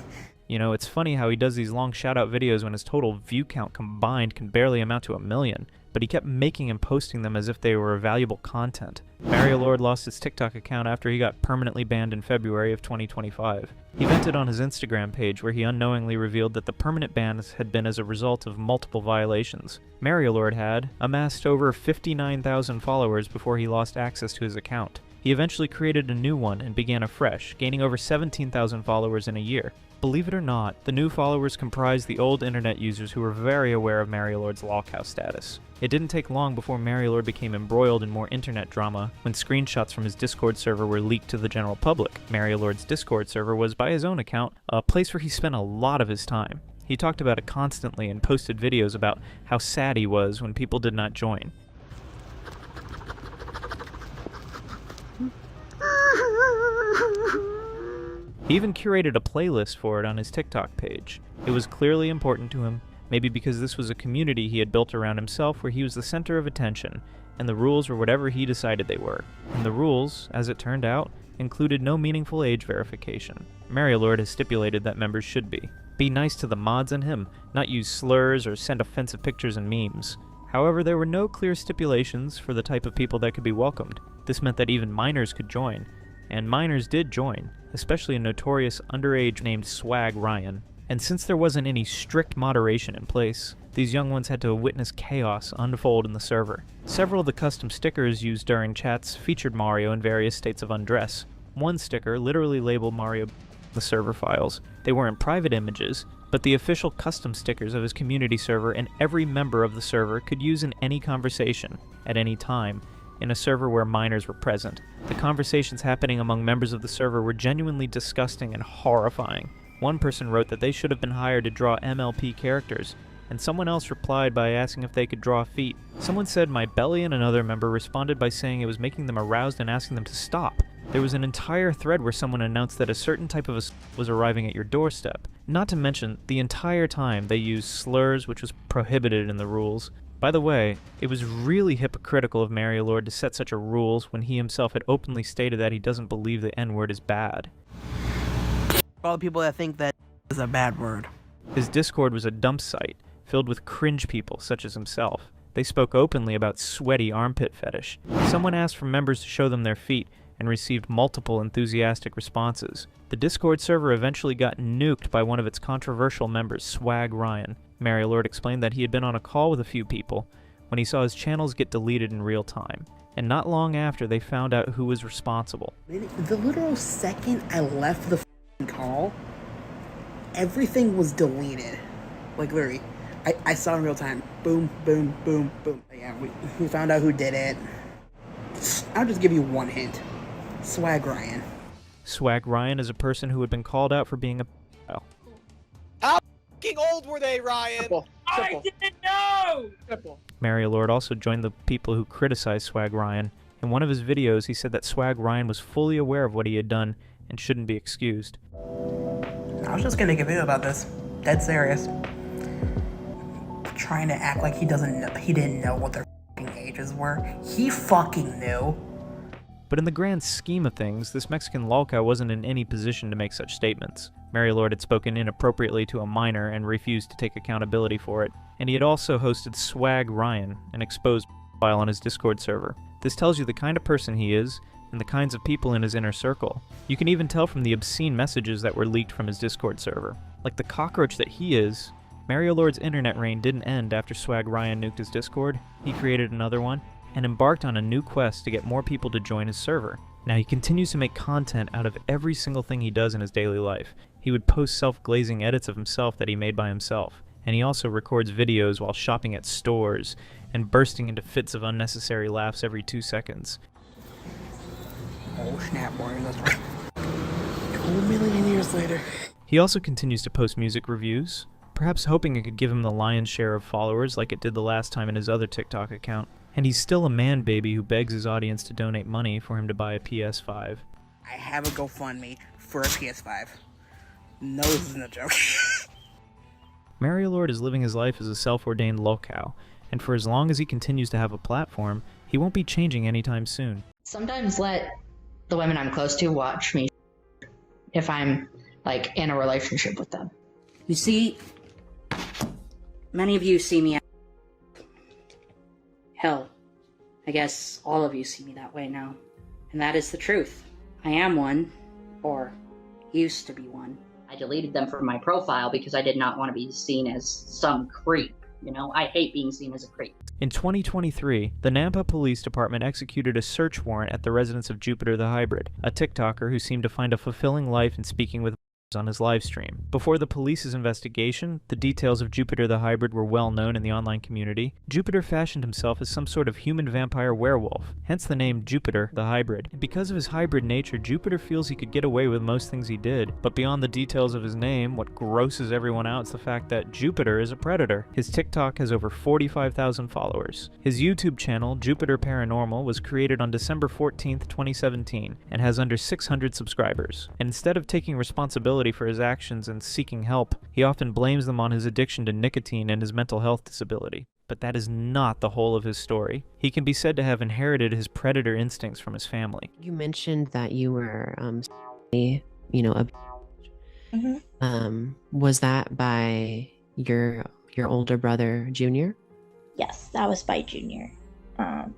You know, it's funny how he does these long shout-out videos when his total view count combined can barely amount to 1 million, but he kept making and posting them as if they were valuable content. MarioLord lost his TikTok account after he got permanently banned in February of 2025. He vented on his Instagram page where he unknowingly revealed that the permanent bans had been as a result of multiple violations. MarioLord had amassed over 59,000 followers before he lost access to his account. He eventually created a new one and began afresh, gaining over 17,000 followers in a year. Believe it or not, the new followers comprised the old internet users who were very aware of MarioLord's lolcow status. It didn't take long before MarioLord became embroiled in more internet drama when screenshots from his Discord server were leaked to the general public. MarioLord's Discord server was, by his own account, a place where he spent a lot of his time. He talked about it constantly and posted videos about how sad he was when people did not join. He even curated a playlist for it on his TikTok page. It was clearly important to him, maybe because this was a community he had built around himself where he was the center of attention, and the rules were whatever he decided they were. And the rules, as it turned out, included no meaningful age verification. MarioLord has stipulated that members should be nice to the mods and him, not use slurs or send offensive pictures and memes. However, there were no clear stipulations for the type of people that could be welcomed. This meant that even minors could join, and minors did join, especially a notorious underage named Swag Ryan. And since there wasn't any strict moderation in place, these young ones had to witness chaos unfold in the server. Several of the custom stickers used during chats featured Mario in various states of undress. One sticker literally labeled Mario the server files. They weren't private images, but the official custom stickers of his community server, and every member of the server could use in any conversation, at any time, in a server where minors were present. The conversations happening among members of the server were genuinely disgusting and horrifying. One person wrote that they should have been hired to draw MLP characters, and someone else replied by asking if they could draw feet. Someone said my belly, and another member responded by saying it was making them aroused and asking them to stop. There was an entire thread where someone announced that a certain type of was arriving at your doorstep. Not to mention, the entire time they used slurs, which was prohibited in the rules. By the way, it was really hypocritical of MarioLord to set such a rules when he himself had openly stated that he doesn't believe the N-word is bad. All the people that think that is a bad word. His Discord was a dump site, filled with cringe people such as himself. They spoke openly about sweaty armpit fetish. Someone asked for members to show them their feet, and received multiple enthusiastic responses. The Discord server eventually got nuked by one of its controversial members, Swag Ryan. MarioLord explained that he had been on a call with a few people when he saw his channels get deleted in real time, and not long after they found out who was responsible. The literal second I left the call, everything was deleted. Like literally, I saw in real time. Boom, boom, boom, boom. Yeah, we found out who did it. I'll just give you one hint. Swag Ryan. Swag Ryan is a person who had been called out for being a pedophile. How f***ing old were they, Ryan? I didn't know! MarioLord also joined the people who criticized Swag Ryan. In one of his videos, he said that Swag Ryan was fully aware of what he had done and shouldn't be excused. I was just gonna make a video about this. Dead serious. Trying to act like he didn't know what their f***ing ages were. He fucking knew. But in the grand scheme of things, this Mexican lolcow wasn't in any position to make such statements. MarioLord had spoken inappropriately to a minor and refused to take accountability for it, and he had also hosted Swag Ryan, an exposed file on his Discord server. This tells you the kind of person he is, and the kinds of people in his inner circle. You can even tell from the obscene messages that were leaked from his Discord server. Like the cockroach that he is, MarioLord's internet reign didn't end after Swag Ryan nuked his Discord. He created another one, and embarked on a new quest to get more people to join his server. Now he continues to make content out of every single thing he does in his daily life. He would post self-glazing edits of himself that he made by himself, and he also records videos while shopping at stores, and bursting into fits of unnecessary laughs every 2 seconds. Oh snap, boy, that's right. 2 million years later. He also continues to post music reviews, perhaps hoping it could give him the lion's share of followers like it did the last time in his other TikTok account. And he's still a man baby who begs his audience to donate money for him to buy a PS5. I have a GoFundMe for a PS5. No, this isn't a joke. MarioLord is living his life as a self-ordained lolcow, and for as long as he continues to have a platform, he won't be changing anytime soon. Sometimes let the women I'm close to watch me if I'm, like, in a relationship with them. You see, many of you see me as hell. I guess all of you see me that way now. And that is the truth. I am one, or used to be one. I deleted them from my profile because I did not want to be seen as some creep. You know, I hate being seen as a creep. In 2023, the Nampa Police Department executed a search warrant at the residence of Jupiter the Hybrid, a TikToker who seemed to find a fulfilling life in speaking with on his live stream. Before the police's investigation, the details of Jupiter the Hybrid were well known in the online community. Jupiter fashioned himself as some sort of human vampire werewolf, hence the name Jupiter the Hybrid. And because of his hybrid nature, Jupiter feels he could get away with most things he did. But beyond the details of his name, what grosses everyone out is the fact that Jupiter is a predator. His TikTok has over 45,000 followers. His YouTube channel, Jupiter Paranormal, was created on December 14th, 2017, and has under 600 subscribers. And instead of taking responsibility for his actions and seeking help, he often blames them on his addiction to nicotine and his mental health disability. But that is not the whole of his story. He can be said to have inherited his predator instincts from his family. You mentioned that you were, was that by your older brother, Junior? Yes, that was by Junior. And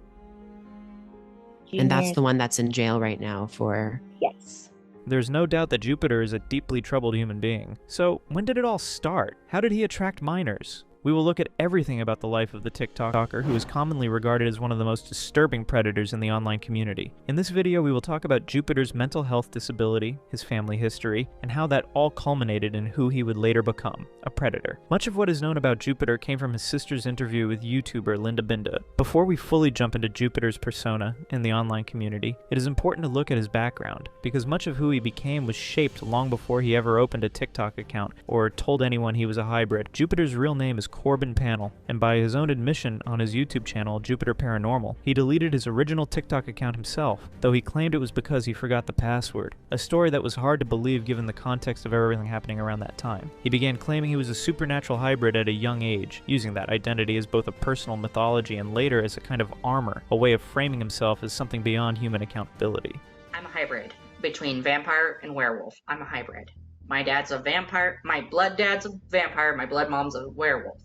that's the one that's in jail right now for... Yes. There's no doubt that Jupiter is a deeply troubled human being. So, when did it all start? How did he attract minors? We will look at everything about the life of the TikToker who is commonly regarded as one of the most disturbing predators in the online community. In this video, we will talk about Jupiter's mental health disability, his family history, and how that all culminated in who he would later become, a predator. Much of what is known about Jupiter came from his sister's interview with YouTuber Linda Binda. Before we fully jump into Jupiter's persona in the online community, it is important to look at his background, because much of who he became was shaped long before he ever opened a TikTok account or told anyone he was a hybrid. Jupiter's real name is Corbin Panel, and by his own admission on his YouTube channel, Jupiter Paranormal, he deleted his original TikTok account himself, though he claimed it was because he forgot the password. A story that was hard to believe given the context of everything happening around that time. He began claiming he was a supernatural hybrid at a young age, using that identity as both a personal mythology and later as a kind of armor, a way of framing himself as something beyond human accountability. I'm a hybrid between vampire and werewolf. I'm a hybrid. My dad's a vampire, my blood dad's a vampire, my blood mom's a werewolf.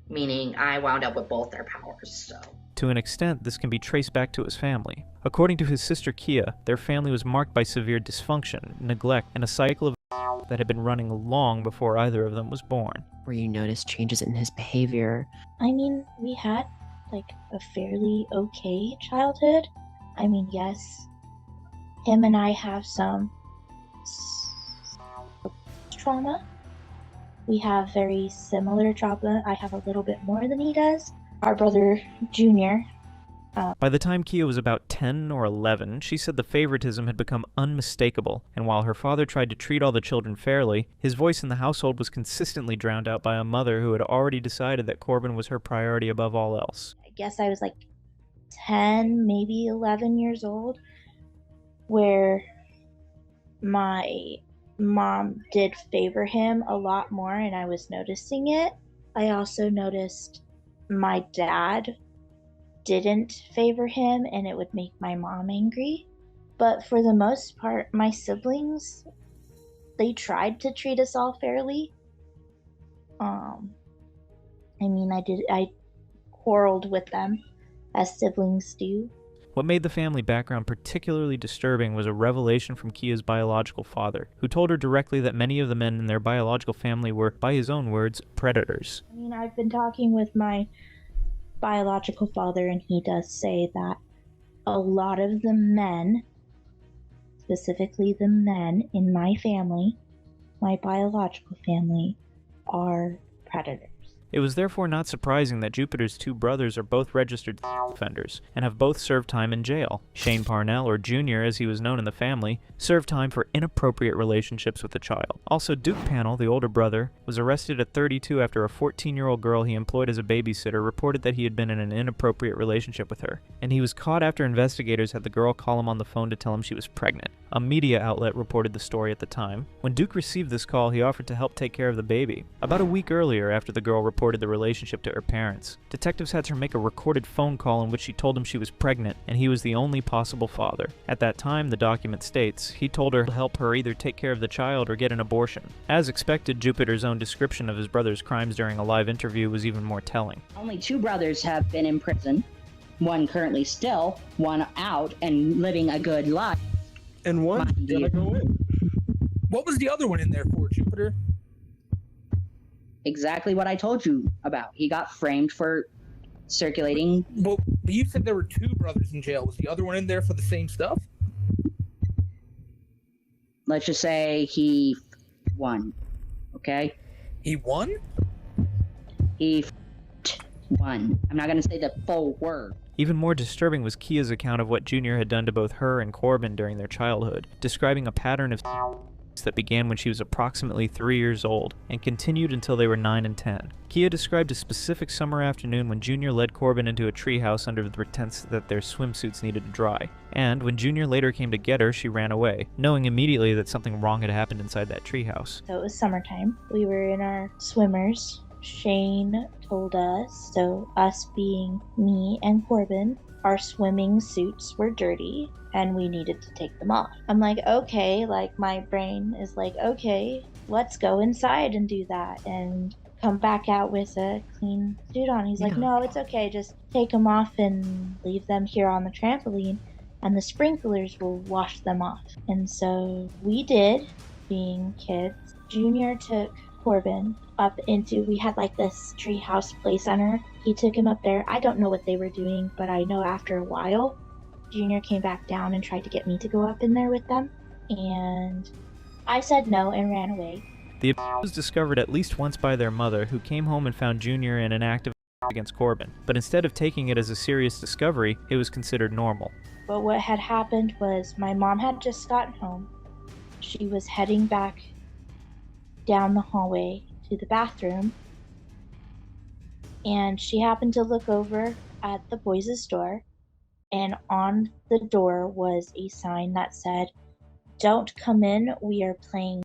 Meaning I wound up with both their powers, so. To an extent, this can be traced back to his family. According to his sister Kia, their family was marked by severe dysfunction, neglect, and a cycle of that had been running long before either of them was born. Where you notice changes in his behavior. I mean, we had, like, a fairly okay childhood. I mean, yes, him and I have some trauma. We have very similar trauma. I have a little bit more than he does. Our brother, Junior. By the time Kia was about 10 or 11, she said the favoritism had become unmistakable, and while her father tried to treat all the children fairly, his voice in the household was consistently drowned out by a mother who had already decided that Corbin was her priority above all else. I guess I was like 10, maybe 11 years old, where my mom did favor him a lot more, and I was noticing it. I also noticed my dad didn't favor him, and it would make my mom angry. But for the most part, my siblings, they tried to treat us all fairly. I mean, I quarreled with them, as siblings do. What made the family background particularly disturbing was a revelation from Kia's biological father, who told her directly that many of the men in their biological family were, by his own words, predators. I mean, I've been talking with my biological father, and he does say that a lot of the men, specifically the men in my family, my biological family, are predators. It was therefore not surprising that Jupiter's two brothers are both registered offenders, and have both served time in jail. Shane Parnell, or Junior as he was known in the family, served time for inappropriate relationships with a child. Also, Duke Panel, the older brother, was arrested at 32 after a 14-year-old girl he employed as a babysitter reported that he had been in an inappropriate relationship with her, and he was caught after investigators had the girl call him on the phone to tell him she was pregnant. A media outlet reported the story at the time. When Duke received this call, he offered to help take care of the baby. About a week earlier, after the girl reported the relationship to her parents, detectives had her make a recorded phone call in which she told him she was pregnant and he was the only possible father. At that time, the document states, he told her to help her either take care of the child or get an abortion. As expected, Jupiter's own description of his brother's crimes during a live interview was even more telling. Only two brothers have been in prison. One currently still, one out and living a good life. And one's gonna go in. What was the other one in there for, Jupiter? Exactly what I told you about. He got framed for circulating. Well, you said there were two brothers in jail. Was the other one in there for the same stuff? Let's just say he won. Okay? He won? He won. I'm not going to say the full word. Even more disturbing was Kia's account of what Junior had done to both her and Corbin during their childhood, describing a pattern of that began when she was approximately 3 years old and continued until they were 9 and 10. Kia described a specific summer afternoon when Junior led Corbin into a treehouse under the pretense that their swimsuits needed to dry, and when Junior later came to get her, she ran away, knowing immediately that something wrong had happened inside that treehouse. So it was summertime. We were in our swimmers. Shane told us, so us being me and Corbin, our swimming suits were dirty and we needed to take them off. I'm like, okay, like my brain is like, okay, let's go inside and do that and come back out with a clean suit on. He's like, no, it's okay, just take them off and leave them here on the trampoline and the sprinklers will wash them off. And so we did, being kids. Junior took Corbin up into, we had like this treehouse play center. He took him up there. I don't know what they were doing, but I know after a while, Junior came back down and tried to get me to go up in there with them. And I said no and ran away. The abuse was discovered at least once by their mother, who came home and found Junior in an act of against Corbin. But instead of taking it as a serious discovery, it was considered normal. But what had happened was my mom had just gotten home. She was heading back down the hallway to the bathroom, and she happened to look over at the boys' door, and on the door was a sign that said, "Don't come in, we are playing."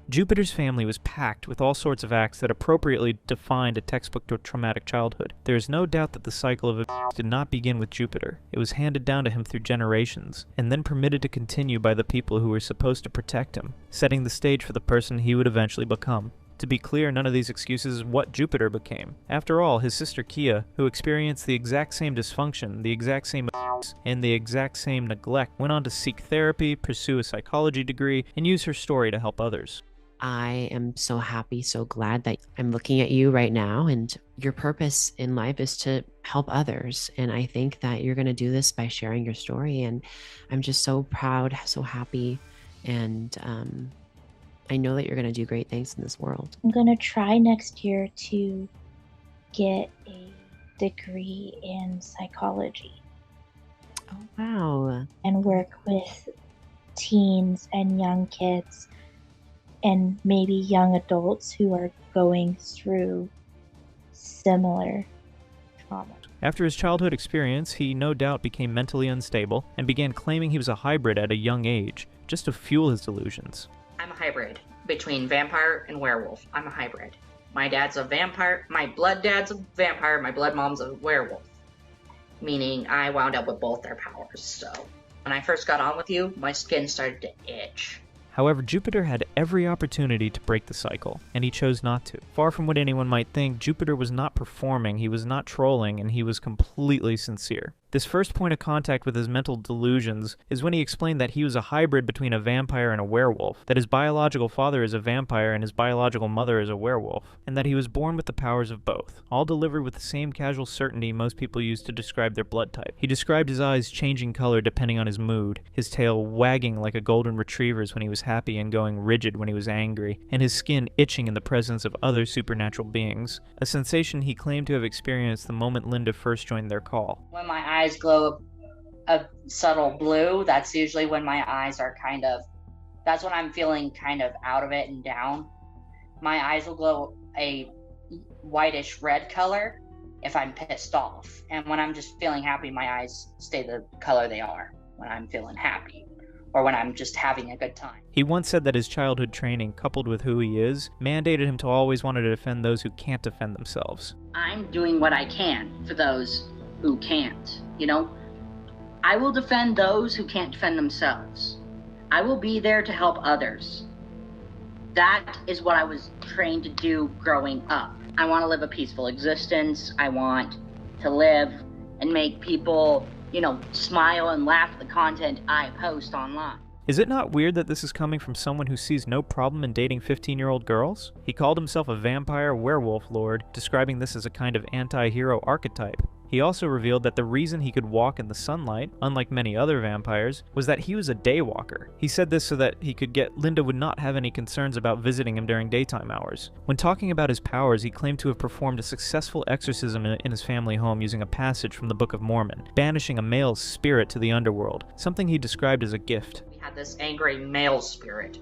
Jupiter's family was packed with all sorts of acts that appropriately defined a textbook traumatic childhood. There is no doubt that the cycle of abuse did not begin with Jupiter. It was handed down to him through generations, and then permitted to continue by the people who were supposed to protect him, setting the stage for the person he would eventually become. To be clear, none of these excuses is what Jupiter became. After all, his sister Kia, who experienced the exact same dysfunction, the exact same abuse, and the exact same neglect, went on to seek therapy, pursue a psychology degree, and use her story to help others. I am so happy, so glad that I'm looking at you right now, and your purpose in life is to help others. And I think that you're going to do this by sharing your story. And I'm just so proud, so happy. And I know that you're going to do great things in this world. I'm going to try next year to get a degree in psychology. Oh, wow. And work with teens and young kids and maybe young adults who are going through similar trauma. After his childhood experience, he no doubt became mentally unstable and began claiming he was a hybrid at a young age, just to fuel his delusions. I'm a hybrid between vampire and werewolf. I'm a hybrid. My dad's a vampire, my blood dad's a vampire, my blood mom's a werewolf. Meaning I wound up with both their powers, so when I first got on with you, my skin started to itch. However, Jupiter had every opportunity to break the cycle, and he chose not to. Far from what anyone might think, Jupiter was not performing, he was not trolling, and he was completely sincere. This first point of contact with his mental delusions is when he explained that he was a hybrid between a vampire and a werewolf, that his biological father is a vampire and his biological mother is a werewolf, and that he was born with the powers of both, all delivered with the same casual certainty most people use to describe their blood type. He described his eyes changing color depending on his mood, his tail wagging like a golden retriever's when he was happy and going rigid when he was angry, and his skin itching in the presence of other supernatural beings, a sensation he claimed to have experienced the moment Linda first joined their call. When my eyes glow a subtle blue, that's usually when my eyes are that's when I'm feeling kind of out of it and down. My eyes will glow a whitish red color if I'm pissed off. And when I'm just feeling happy, my eyes stay the color they are when I'm feeling happy or when I'm just having a good time. He once said that his childhood training, coupled with who he is, mandated him to always want to defend those who can't defend themselves. I'm doing what I can for those who can't, I will defend those who can't defend themselves. I will be there to help others. That is what I was trained to do growing up. I want to live a peaceful existence. I want to live and make people, smile and laugh at the content I post online. Is it not weird that this is coming from someone who sees no problem in dating 15-year-old girls? He called himself a vampire werewolf lord, describing this as a kind of anti-hero archetype. He also revealed that the reason he could walk in the sunlight, unlike many other vampires, was that he was a daywalker. He said this so that Linda would not have any concerns about visiting him during daytime hours. When talking about his powers, he claimed to have performed a successful exorcism in his family home using a passage from the Book of Mormon, banishing a male spirit to the underworld, something he described as a gift. We had this angry male spirit,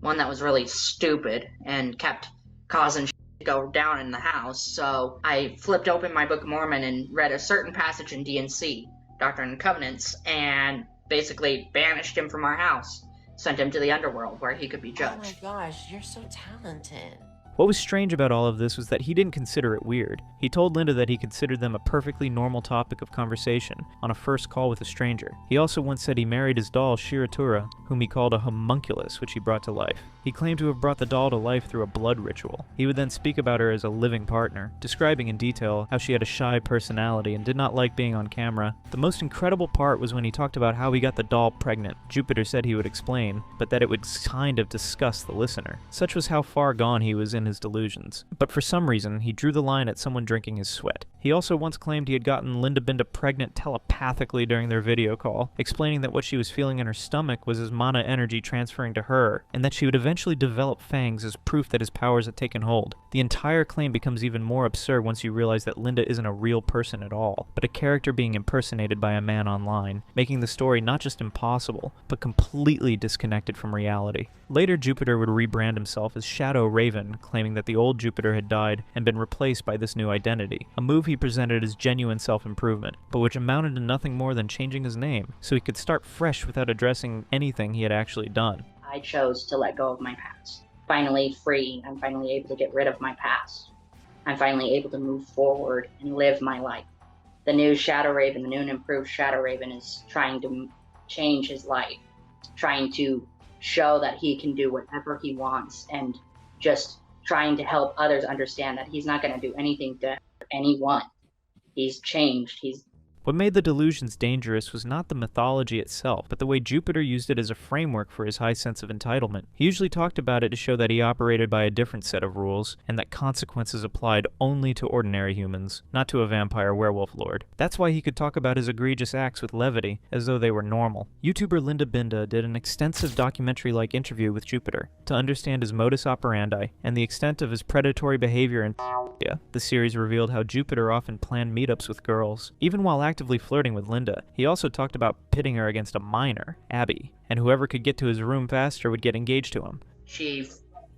one that was really stupid and kept causing to go down in the house, so I flipped open my Book of Mormon and read a certain passage in D&C, Doctrine and Covenants, and basically banished him from our house, sent him to the underworld where he could be judged. Oh my gosh, you're so talented. What was strange about all of this was that he didn't consider it weird. He told Linda that he considered them a perfectly normal topic of conversation on a first call with a stranger. He also once said he married his doll, Shiratura, whom he called a homunculus, which he brought to life. He claimed to have brought the doll to life through a blood ritual. He would then speak about her as a living partner, describing in detail how she had a shy personality and did not like being on camera. The most incredible part was when he talked about how he got the doll pregnant. Jupiter said he would explain, but that it would kind of disgust the listener. Such was how far gone he was in his delusions. But for some reason, he drew the line at someone drinking his sweat. He also once claimed he had gotten Linda Binda pregnant telepathically during their video call, explaining that what she was feeling in her stomach was his mana energy transferring to her, and that she would eventually develop fangs as proof that his powers had taken hold. The entire claim becomes even more absurd once you realize that Linda isn't a real person at all, but a character being impersonated by a man online, making the story not just impossible, but completely disconnected from reality. Later, Jupiter would rebrand himself as Shadow Raven, claiming that the old Jupiter had died and been replaced by this new identity, a move he presented as genuine self-improvement, but which amounted to nothing more than changing his name, so he could start fresh without addressing anything he had actually done. I chose to let go of my past. Finally free, I'm finally able to get rid of my past. I'm finally able to move forward and live my life. The new Shadow Raven, the new and improved Shadow Raven, is trying to change his life, trying to show that he can do whatever he wants, and just trying to help others understand that he's not going to do anything to anyone. He's changed. What made the delusions dangerous was not the mythology itself, but the way Jupiter used it as a framework for his high sense of entitlement. He usually talked about it to show that he operated by a different set of rules, and that consequences applied only to ordinary humans, not to a vampire werewolf lord. That's why he could talk about his egregious acts with levity, as though they were normal. YouTuber Linda Binda did an extensive documentary-like interview with Jupiter to understand his modus operandi and the extent of his predatory behavior and the series revealed how Jupiter often planned meetups with girls. Even while actively flirting with Linda, he also talked about pitting her against a minor, Abby, and whoever could get to his room faster would get engaged to him. She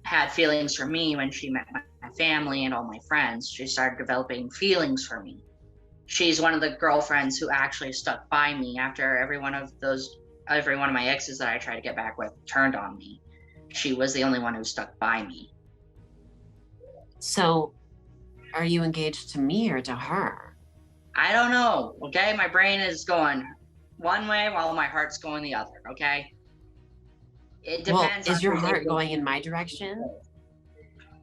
had feelings for me when she met my family and all my friends. She started developing feelings for me. She's one of the girlfriends who actually stuck by me after every one of my exes that I tried to get back with turned on me. She was the only one who stuck by me. So, are you engaged to me or to her? I don't know, okay? My brain is going one way while my heart's going the other, okay? It depends. Well, is your heart going in my direction?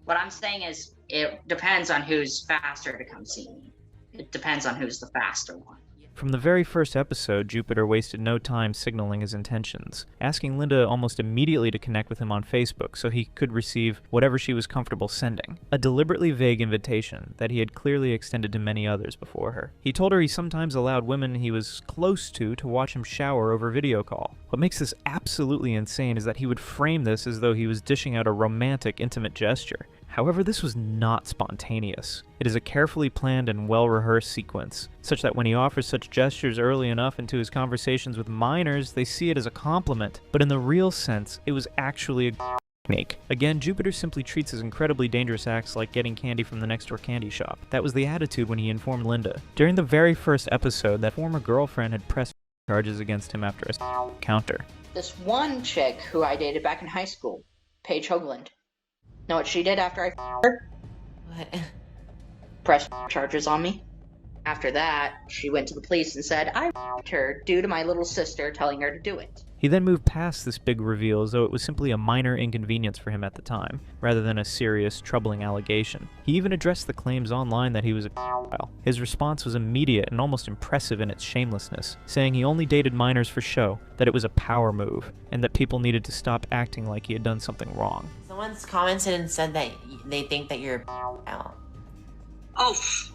What I'm saying is it depends on who's faster to come see me. It depends on who's the faster one. From the very first episode, Jupiter wasted no time signaling his intentions, asking Linda almost immediately to connect with him on Facebook so he could receive whatever she was comfortable sending. A deliberately vague invitation that he had clearly extended to many others before her. He told her he sometimes allowed women he was close to watch him shower over video call. What makes this absolutely insane is that he would frame this as though he was dishing out a romantic, intimate gesture. However, this was not spontaneous. It is a carefully planned and well-rehearsed sequence, such that when he offers such gestures early enough into his conversations with minors, they see it as a compliment, but in the real sense, it was actually a technique. Again, Jupiter simply treats his incredibly dangerous acts like getting candy from the next-door candy shop. That was the attitude when he informed Linda. During the very first episode, that former girlfriend had pressed charges against him after a encounter. This one chick who I dated back in high school, Paige Hoagland. Know what she did after I f***ed her? What? Pressed charges on me. After that, she went to the police and said I f***ed her due to my little sister telling her to do it. He then moved past this big reveal as though it was simply a minor inconvenience for him at the time, rather than a serious, troubling allegation. He even addressed the claims online that he was a pedophile. His response was immediate and almost impressive in its shamelessness, saying he only dated minors for show, that it was a power move, and that people needed to stop acting like he had done something wrong. Someone's commented and said that they think that you're a pedophile. Off,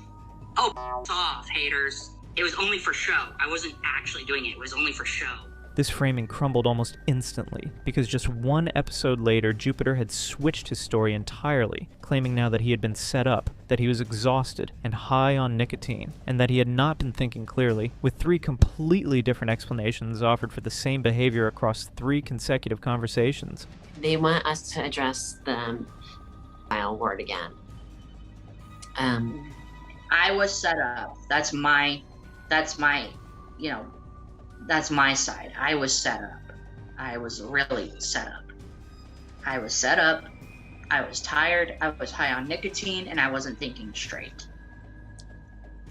haters. It was only for show. I wasn't actually doing it. It was only for show. This framing crumbled almost instantly, because just one episode later, Jupiter had switched his story entirely, claiming now that he had been set up, that he was exhausted and high on nicotine, and that he had not been thinking clearly, with 3 completely different explanations offered for the same behavior across 3 consecutive conversations. They want us to address the pedophile word again. I was set up. That's my side. I was set up. I was really set up. I was set up. I was tired. I was high on nicotine, and I wasn't thinking straight.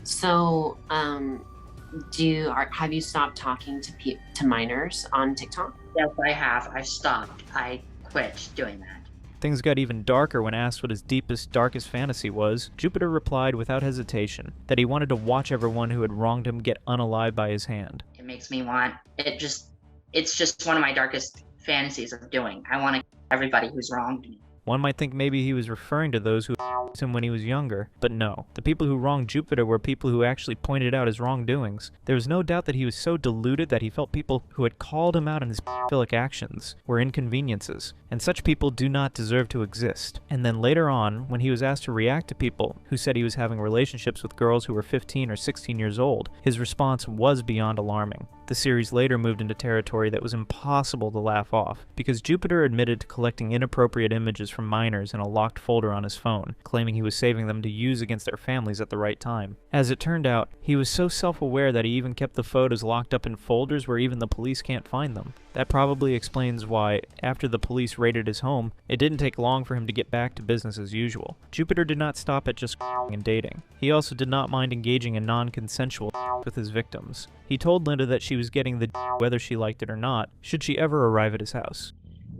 So, have you stopped talking to minors on TikTok? Yes, I have. I stopped. I quit doing that. Things got even darker when asked what his deepest, darkest fantasy was. Jupiter replied without hesitation that he wanted to watch everyone who had wronged him get unalived by his hand. It makes me want it's just one of my darkest fantasies of doing. I want to kill everybody who's wronged me. One might think maybe he was referring to those who him when he was younger, but no. The people who wronged Jupiter were people who actually pointed out his wrongdoings. There was no doubt that he was so deluded that he felt people who had called him out on his pedophilic actions were inconveniences, and such people do not deserve to exist. And then later on, when he was asked to react to people who said he was having relationships with girls who were 15 or 16 years old, his response was beyond alarming. The series later moved into territory that was impossible to laugh off, because Jupiter admitted to collecting inappropriate images from minors in a locked folder on his phone, claiming he was saving them to use against their families at the right time. As it turned out, he was so self-aware that he even kept the photos locked up in folders where even the police can't find them. That probably explains why, after the police raided his home, it didn't take long for him to get back to business as usual. Jupiter did not stop at just and dating. He also did not mind engaging in non-consensual with his victims. He told Linda that she was getting the whether she liked it or not, should she ever arrive at his house.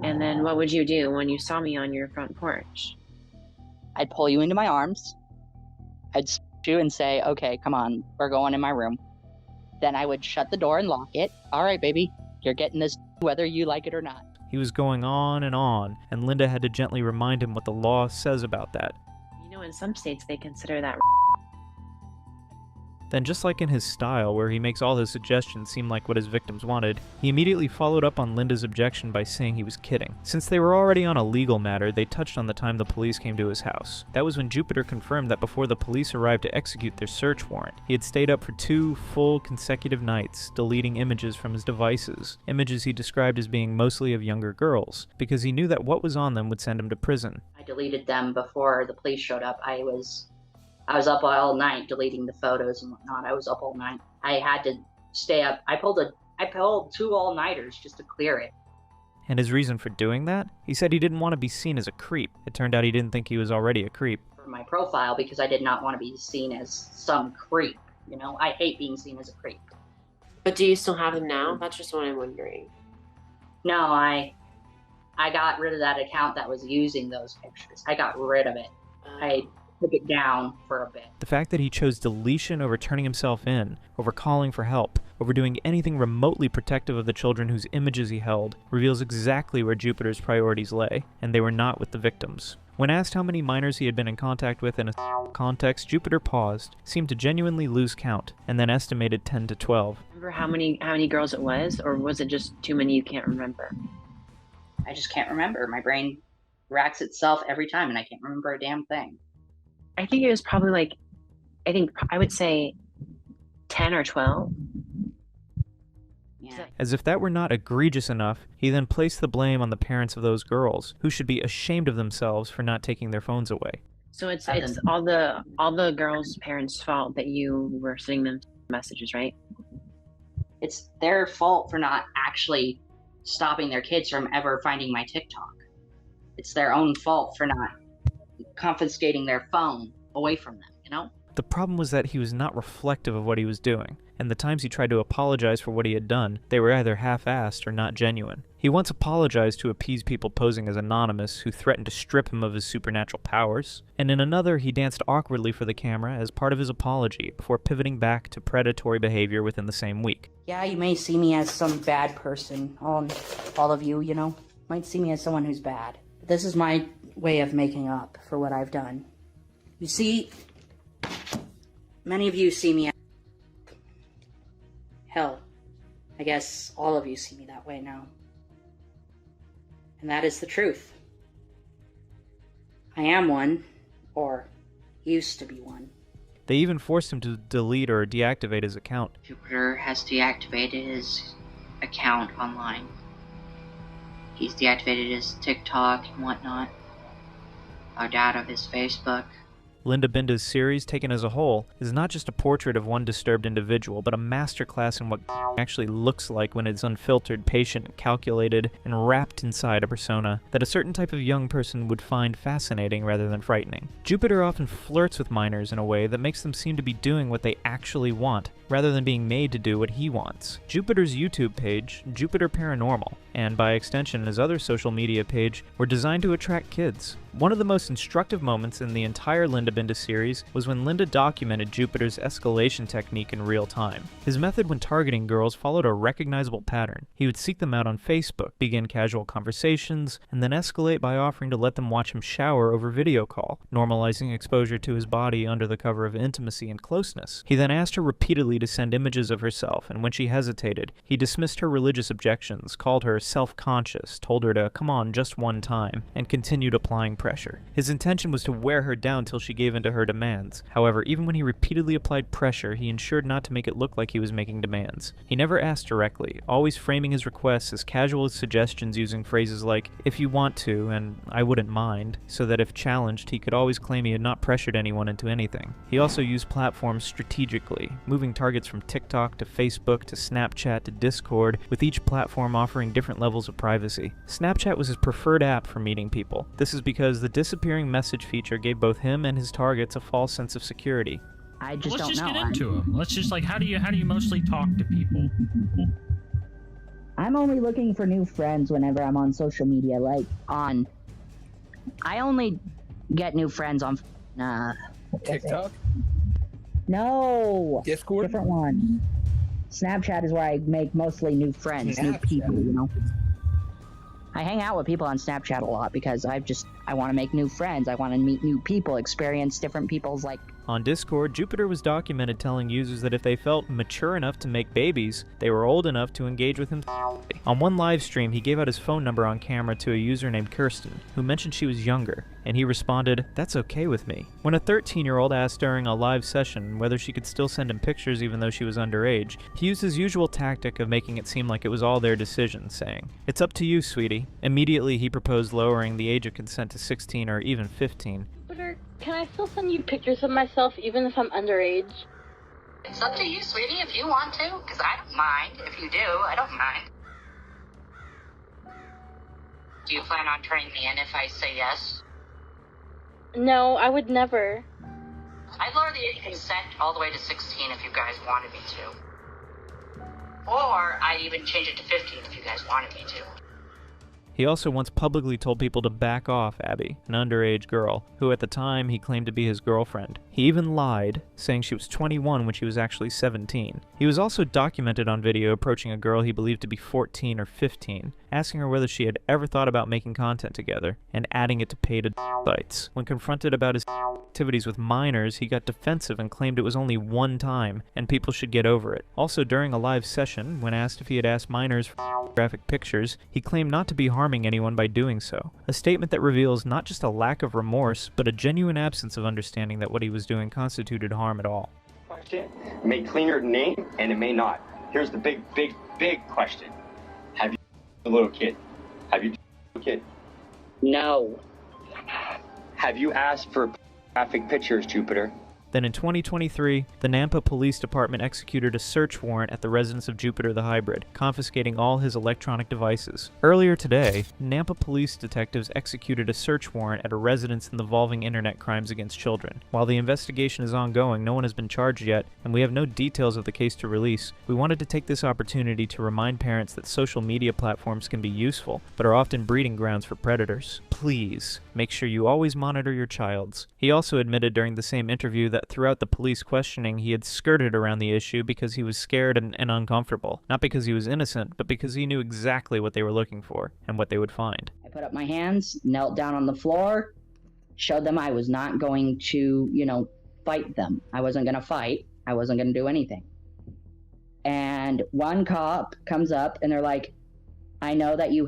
And then what would you do when you saw me on your front porch? I'd pull you into my arms. I'd you and say, okay, come on, we're going in my room. Then I would shut the door and lock it. All right, baby, you're getting this whether you like it or not. He was going on, and Linda had to gently remind him what the law says about that. You know, in some states they consider that. Then, just like in his style, where he makes all his suggestions seem like what his victims wanted, he immediately followed up on Linda's objection by saying he was kidding. Since they were already on a legal matter, they touched on the time the police came to his house. That was when Jupiter confirmed that before the police arrived to execute their search warrant, he had stayed up for 2 full consecutive nights, deleting images from his devices, images he described as being mostly of younger girls, because he knew that what was on them would send him to prison. I deleted them before the police showed up. I was up all night deleting the photos and whatnot. I was up all night. I had to stay up. I pulled 2 all-nighters just to clear it. And his reason for doing that? He said he didn't want to be seen as a creep. It turned out he didn't think he was already a creep. For my profile, because I did not want to be seen as some creep. You know, I hate being seen as a creep. But do you still have them now? That's just what I'm wondering. No, I got rid of that account that was using those pictures. I got rid of it. I took it down for a bit. The fact that he chose deletion over turning himself in, over calling for help, over doing anything remotely protective of the children whose images he held, reveals exactly where Jupiter's priorities lay, and they were not with the victims. When asked how many minors he had been in contact with in a context, Jupiter paused, seemed to genuinely lose count, and then estimated 10 to 12. Remember how many girls it was, or was it just too many you can't remember? I just can't remember. My brain racks itself every time, and I can't remember a damn thing. I think it was probably I would say 10 or 12. Yeah. As if that were not egregious enough, he then placed the blame on the parents of those girls, who should be ashamed of themselves for not taking their phones away. So it's all the girls' parents' fault that you were sending them messages, right? It's their fault for not actually stopping their kids from ever finding my TikTok. It's their own fault for not confiscating their phone away from them, you know? The problem was that he was not reflective of what he was doing, and the times he tried to apologize for what he had done, they were either half-assed or not genuine. He once apologized to appease people posing as anonymous who threatened to strip him of his supernatural powers, and in another he danced awkwardly for the camera as part of his apology before pivoting back to predatory behavior within the same week. Yeah, you may see me as some bad person, all of you, you know, might see me as someone who's bad. This is my way of making up for what I've done. You see, many of you see me as hell. I guess all of you see me that way now. And that is the truth. I am one, or used to be one. They even forced him to delete or deactivate his account. Jupiter has deactivated his account online. He's deactivated his TikTok and whatnot. Logged out of his Facebook. Linda Binda's series, taken as a whole, is not just a portrait of one disturbed individual, but a masterclass in what actually looks like when it's unfiltered, patient, calculated, and wrapped inside a persona that a certain type of young person would find fascinating rather than frightening. Jupiter often flirts with minors in a way that makes them seem to be doing what they actually want, rather than being made to do what he wants. Jupiter's YouTube page, Jupiter Paranormal, and by extension his other social media page, were designed to attract kids. One of the most instructive moments in the entire Linda him into series was when Linda documented Jupiter's escalation technique in real time. His method when targeting girls followed a recognizable pattern. He would seek them out on Facebook, begin casual conversations, and then escalate by offering to let them watch him shower over video call, normalizing exposure to his body under the cover of intimacy and closeness. He then asked her repeatedly to send images of herself, and when she hesitated, he dismissed her religious objections, called her self-conscious, told her to come on just one time, and continued applying pressure. His intention was to wear her down till she gave in to her demands. However, even when he repeatedly applied pressure, he ensured not to make it look like he was making demands. He never asked directly, always framing his requests as casual suggestions using phrases like, "if you want to," and "I wouldn't mind," so that if challenged, he could always claim he had not pressured anyone into anything. He also used platforms strategically, moving targets from TikTok to Facebook to Snapchat to Discord, with each platform offering different levels of privacy. Snapchat was his preferred app for meeting people. This is because the disappearing message feature gave both him and his targets a false sense of security. Let's just get into them. Let's just how do you mostly talk to people? I'm only looking for new friends whenever I'm on social media, I only get new friends on TikTok? No. Discord? Different one. Snapchat is where I make mostly new friends, new people, you know? I hang out with people on Snapchat a lot because I want to make new friends. I want to meet new people, experience different people's On Discord, Jupiter was documented telling users that if they felt mature enough to make babies, they were old enough to engage with him. On one live stream, he gave out his phone number on camera to a user named Kirsten, who mentioned she was younger, and he responded, "That's okay with me." When a 13-year-old asked during a live session whether she could still send him pictures even though she was underage, he used his usual tactic of making it seem like it was all their decision, saying, "It's up to you, sweetie." Immediately, he proposed lowering the age of consent to 16 or even 15. Can I still send you pictures of myself even if I'm underage? It's up to you, sweetie, if you want to, because I don't mind. If you do, I don't mind. Do you plan on turning me in if I say yes? No, I would never. I'd lower the age of consent all the way to 16 if you guys wanted me to. Or I'd even change it to 15 if you guys wanted me to. He also once publicly told people to back off Abby, an underage girl, who at the time he claimed to be his girlfriend. He even lied, saying she was 21 when she was actually 17. He was also documented on video approaching a girl he believed to be 14 or 15, asking her whether she had ever thought about making content together, and adding it to paid sites. When confronted about his activities with minors, he got defensive and claimed it was only one time, and people should get over it. Also, during a live session, when asked if he had asked minors for graphic pictures, he claimed not to be harming anyone by doing so. A statement that reveals not just a lack of remorse, but a genuine absence of understanding that what he was doing constituted harm at all. Question. It may clean your name, and it may not. Here's the big question. Have you a little kid? Have you a kid? No. Have you asked for graphic pictures, Jupiter? Then in 2023, the Nampa Police Department executed a search warrant at the residence of Jupiter the Hybrid, confiscating all his electronic devices. Earlier today, Nampa police detectives executed a search warrant at a residence involving internet crimes against children. While the investigation is ongoing, no one has been charged yet, and we have no details of the case to release. We wanted to take this opportunity to remind parents that social media platforms can be useful, but are often breeding grounds for predators. Please, make sure you always monitor your child's. He also admitted during the same interview that throughout the police questioning, he had skirted around the issue because he was scared and uncomfortable. Not because he was innocent, but because he knew exactly what they were looking for and what they would find. I put up my hands, knelt down on the floor, showed them I was not going to, fight them. I wasn't going to fight. I wasn't going to do anything. And one cop comes up and they're like, "I know that you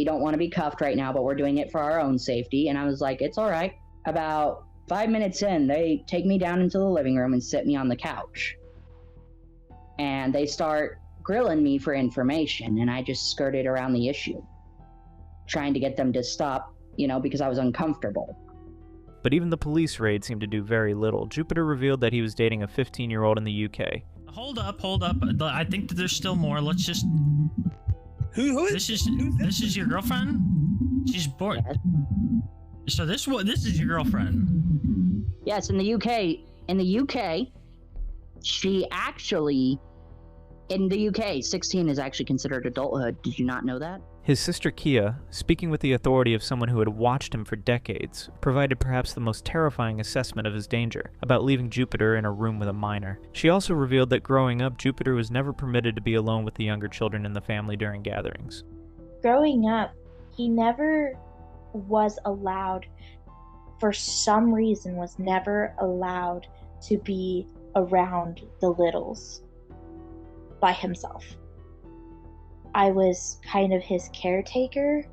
don't want to be cuffed right now, but we're doing it for our own safety." And I was like, "It's all right." About 5 minutes in, they take me down into the living room and sit me on the couch. And they start grilling me for information, and I just skirted around the issue, trying to get them to stop, because I was uncomfortable. But even the police raid seemed to do very little. Jupiter revealed that he was dating a 15-year-old in the UK. Hold up. I think that there's still more. Let's just... Who is this is your girlfriend? She's born... So this is your girlfriend? Yes, in the UK, she actually In the UK, 16 is actually considered adulthood. Did you not know that? His sister Kia, speaking with the authority of someone who had watched him for decades, provided perhaps the most terrifying assessment of his danger, about leaving Jupiter in a room with a minor. She also revealed that growing up, Jupiter was never permitted to be alone with the younger children in the family during gatherings. Growing up, he never was allowed, for some reason, was never allowed to be around the littles by himself. I was kind of his caretaker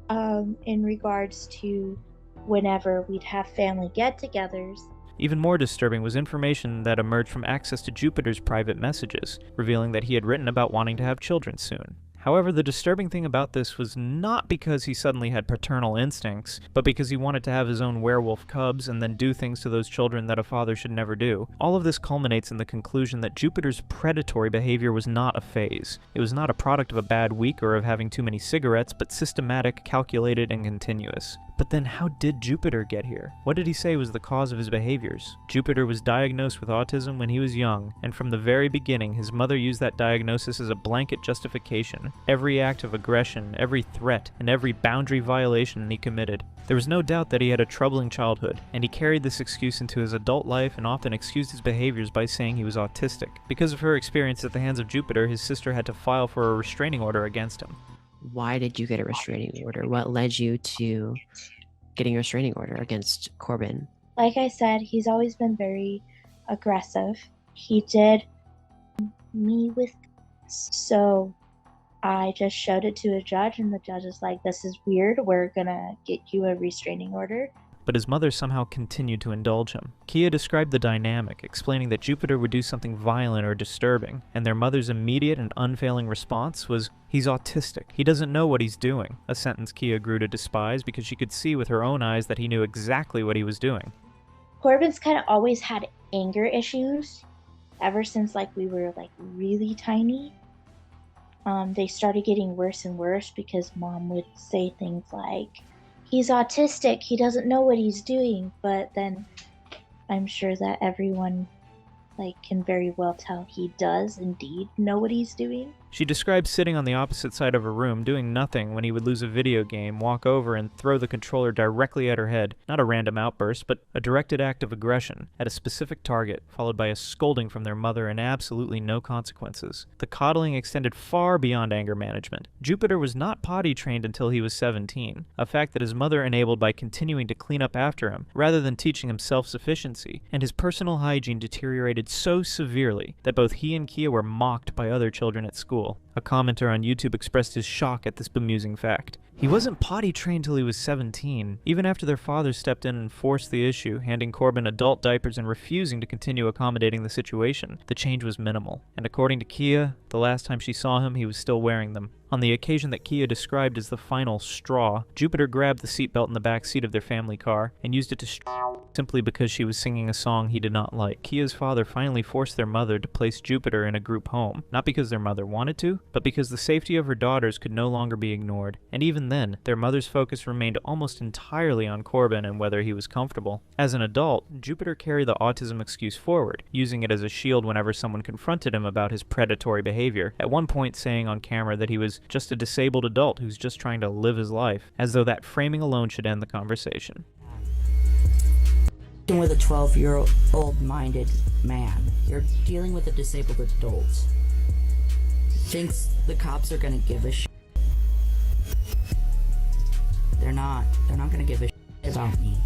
in regards to whenever we'd have family get-togethers. Even more disturbing was information that emerged from access to Jupiter's private messages, revealing that he had written about wanting to have children soon. However, the disturbing thing about this was not because he suddenly had paternal instincts, but because he wanted to have his own werewolf cubs and then do things to those children that a father should never do. All of this culminates in the conclusion that Jupiter's predatory behavior was not a phase. It was not a product of a bad week or of having too many cigarettes, but systematic, calculated, and continuous. But then how did Jupiter get here? What did he say was the cause of his behaviors? Jupiter was diagnosed with autism when he was young, and from the very beginning his mother used that diagnosis as a blanket justification. Every act of aggression, every threat, and every boundary violation he committed. There was no doubt that he had a troubling childhood, and he carried this excuse into his adult life and often excused his behaviors by saying he was autistic. Because of her experience at the hands of Jupiter, his sister had to file for a restraining order against him. Why did you get a restraining order? What led you to getting a restraining order against Corbin? Like I said, he's always been very aggressive. He did me with, so I just showed it to a judge, and the judge is like, this is weird, we're gonna get you a restraining order. But his mother somehow continued to indulge him. Kia described the dynamic, explaining that Jupiter would do something violent or disturbing, and their mother's immediate and unfailing response was, "He's autistic. He doesn't know what he's doing," a sentence Kia grew to despise because she could see with her own eyes that he knew exactly what he was doing. Corbin's kind of always had anger issues ever since we were really tiny. They started getting worse and worse because Mom would say things like, he's autistic, he doesn't know what he's doing, but then I'm sure that everyone can very well tell he does indeed know what he's doing. She described sitting on the opposite side of her room, doing nothing when he would lose a video game, walk over and throw the controller directly at her head, not a random outburst, but a directed act of aggression at a specific target, followed by a scolding from their mother and absolutely no consequences. The coddling extended far beyond anger management. Jupiter was not potty trained until he was 17, a fact that his mother enabled by continuing to clean up after him, rather than teaching him self-sufficiency, and his personal hygiene deteriorated so severely that both he and Kia were mocked by other children at school. A commenter on YouTube expressed his shock at this bemusing fact. He wasn't potty trained till he was 17, even after their father stepped in and forced the issue, handing Corbin adult diapers and refusing to continue accommodating the situation. The change was minimal, and according to Kia, the last time she saw him, he was still wearing them. On the occasion that Kia described as the final straw, Jupiter grabbed the seatbelt in the back seat of their family car and used it to simply because she was singing a song he did not like. Kia's father finally forced their mother to place Jupiter in a group home, not because their mother wanted to, but because the safety of her daughters could no longer be ignored. And even then, their mother's focus remained almost entirely on Corbin and whether he was comfortable. As an adult, Jupiter carried the autism excuse forward, using it as a shield whenever someone confronted him about his predatory behavior, at one point saying on camera that he was just a disabled adult who's just trying to live his life, as though that framing alone should end the conversation. With a 12-year-old minded man, you're dealing with a disabled adult. Thinks the cops are gonna give a shit. They're not gonna give a shit about me.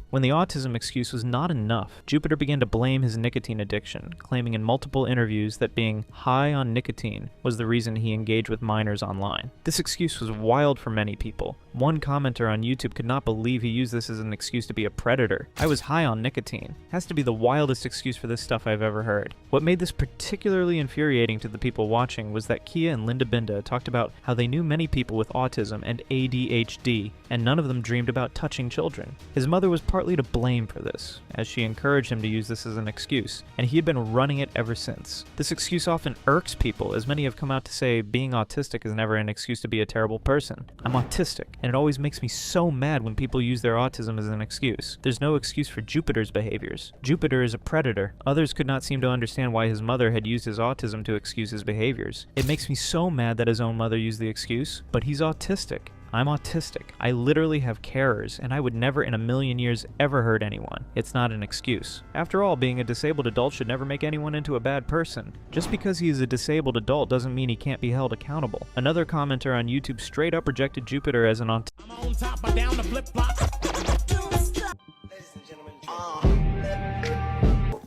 When the autism excuse was not enough, Jupiter began to blame his nicotine addiction, claiming in multiple interviews that being high on nicotine was the reason he engaged with minors online. This excuse was wild for many people. One commenter on YouTube could not believe he used this as an excuse to be a predator. "I was high on nicotine." Has to be the wildest excuse for this stuff I've ever heard. What made this particularly infuriating to the people watching was that Kia and Linda Binda talked about how they knew many people with autism and ADHD, and none of them dreamed about touching children. His mother was part partly to blame for this, as she encouraged him to use this as an excuse, and he had been running it ever since. This excuse often irks people, as many have come out to say being autistic is never an excuse to be a terrible person. I'm autistic, and it always makes me so mad when people use their autism as an excuse. There's no excuse for Jupiter's behaviors. Jupiter is a predator. Others could not seem to understand why his mother had used his autism to excuse his behaviors. It makes me so mad that his own mother used the excuse, but he's autistic. I'm autistic. I literally have carers, and I would never in a million years ever hurt anyone. It's not an excuse. After all, being a disabled adult should never make anyone into a bad person. Just because he is a disabled adult doesn't mean he can't be held accountable. Another commenter on YouTube straight up rejected Jupiter as an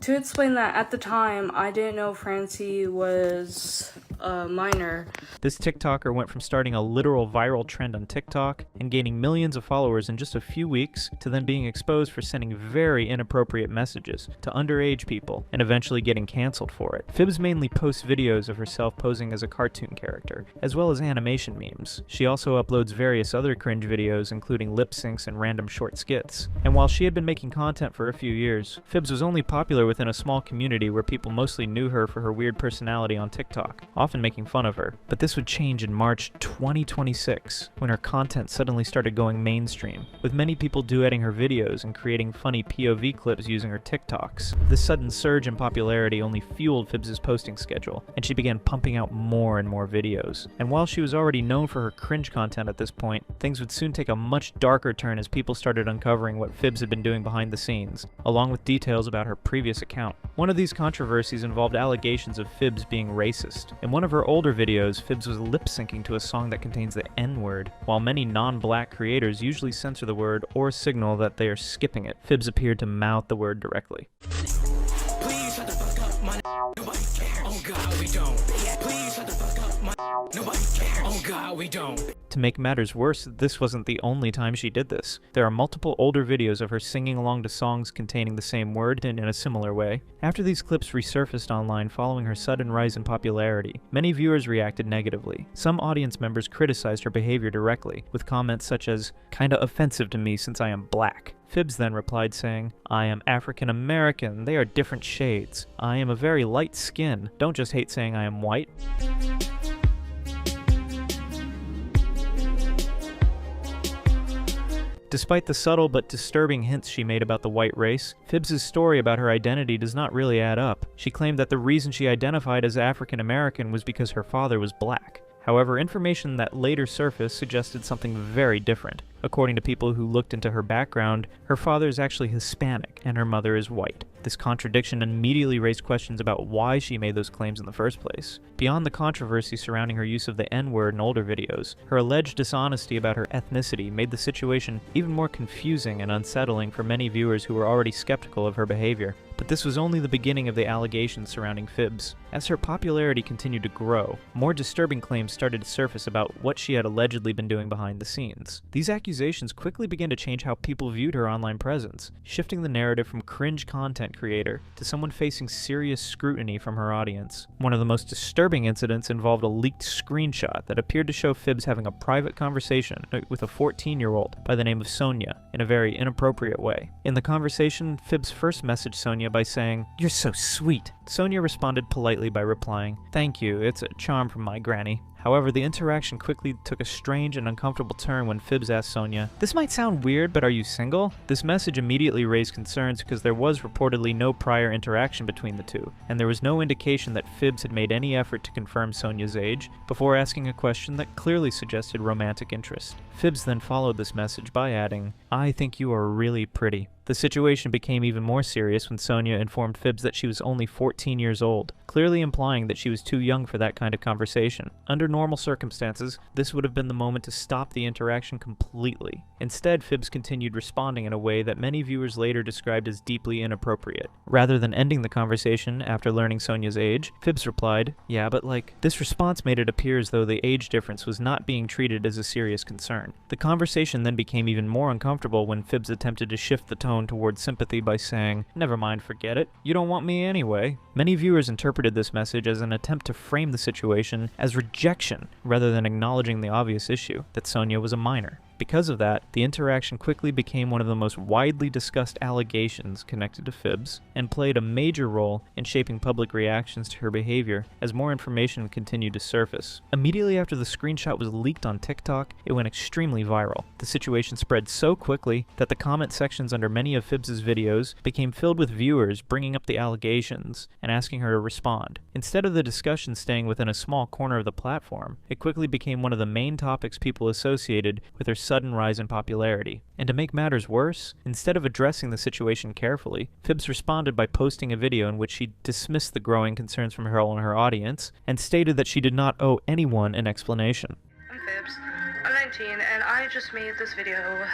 To explain that, at the time, I didn't know Francie was a minor. This TikToker went from starting a literal viral trend on TikTok and gaining millions of followers in just a few weeks to then being exposed for sending very inappropriate messages to underage people and eventually getting canceled for it. Fibs mainly posts videos of herself posing as a cartoon character, as well as animation memes. She also uploads various other cringe videos, including lip syncs and random short skits. And while she had been making content for a few years, Fibs was only popular within a small community where people mostly knew her for her weird personality on TikTok, often making fun of her. But this would change in March 2026, when her content suddenly started going mainstream, with many people duetting her videos and creating funny POV clips using her TikToks. This sudden surge in popularity only fueled Fibs' posting schedule, and she began pumping out more and more videos. And while she was already known for her cringe content at this point, things would soon take a much darker turn as people started uncovering what Fibs had been doing behind the scenes, along with details about her previous account. One of these controversies involved allegations of Fibs being racist. In one of her older videos, Fibs was lip-syncing to a song that contains the N-word. While many non-black creators usually censor the word or signal that they are skipping it, Fibs appeared to mouth the word directly. Please shut the fuck up, my nobody cares. Oh God, we don't. Please shut the fuck up, my nobody cares. Oh God, we don't. To make matters worse, this wasn't the only time she did this. There are multiple older videos of her singing along to songs containing the same word and in a similar way. After these clips resurfaced online following her sudden rise in popularity, many viewers reacted negatively. Some audience members criticized her behavior directly, with comments such as, "Kinda offensive to me since I am black." Fibs then replied saying, "I am African American, they are different shades. I am a very light skin, don't just hate saying I am white." Despite the subtle but disturbing hints she made about the white race, Fibs' story about her identity does not really add up. She claimed that the reason she identified as African American was because her father was black. However, information that later surfaced suggested something very different. According to people who looked into her background, her father is actually Hispanic and her mother is white. This contradiction immediately raised questions about why she made those claims in the first place. Beyond the controversy surrounding her use of the N-word in older videos, her alleged dishonesty about her ethnicity made the situation even more confusing and unsettling for many viewers who were already skeptical of her behavior. But this was only the beginning of the allegations surrounding Fibs. As her popularity continued to grow, more disturbing claims started to surface about what she had allegedly been doing behind the scenes. These accusations quickly began to change how people viewed her online presence, shifting the narrative from cringe content creator to someone facing serious scrutiny from her audience. One of the most disturbing incidents involved a leaked screenshot that appeared to show Fibs having a private conversation with a 14-year-old by the name of Sonia in a very inappropriate way. In the conversation, Fibs first messaged Sonia by saying, "You're so sweet." Sonia responded politely by replying, "Thank you, it's a charm from my granny." However, the interaction quickly took a strange and uncomfortable turn when Fibs asked Sonia, "This might sound weird, but are you single?" This message immediately raised concerns because there was reportedly no prior interaction between the two, and there was no indication that Fibs had made any effort to confirm Sonia's age before asking a question that clearly suggested romantic interest. Fibs then followed this message by adding, "I think you are really pretty." The situation became even more serious when Sonia informed Fibs that she was only 14 years old, clearly implying that she was too young for that kind of conversation. Under normal circumstances, this would have been the moment to stop the interaction completely. Instead, Fibs continued responding in a way that many viewers later described as deeply inappropriate. Rather than ending the conversation after learning Sonia's age, Fibs replied, "Yeah, but like..." This response made it appear as though the age difference was not being treated as a serious concern. The conversation then became even more uncomfortable when Fibs attempted to shift the tone towards sympathy by saying, "Never mind, forget it. You don't want me anyway." Many viewers interpreted this message as an attempt to frame the situation as rejection rather than acknowledging the obvious issue that Sonia was a minor. Because of that, the interaction quickly became one of the most widely discussed allegations connected to Fibs, and played a major role in shaping public reactions to her behavior as more information continued to surface. Immediately after the screenshot was leaked on TikTok, it went extremely viral. The situation spread so quickly that the comment sections under many of Fibs' videos became filled with viewers bringing up the allegations and asking her to respond. Instead of the discussion staying within a small corner of the platform, it quickly became one of the main topics people associated with her sudden rise in popularity. And to make matters worse, instead of addressing the situation carefully, Fibs responded by posting a video in which she dismissed the growing concerns from her and her audience, and stated that she did not owe anyone an explanation. I'm Fibs. I'm 19, and I just made this video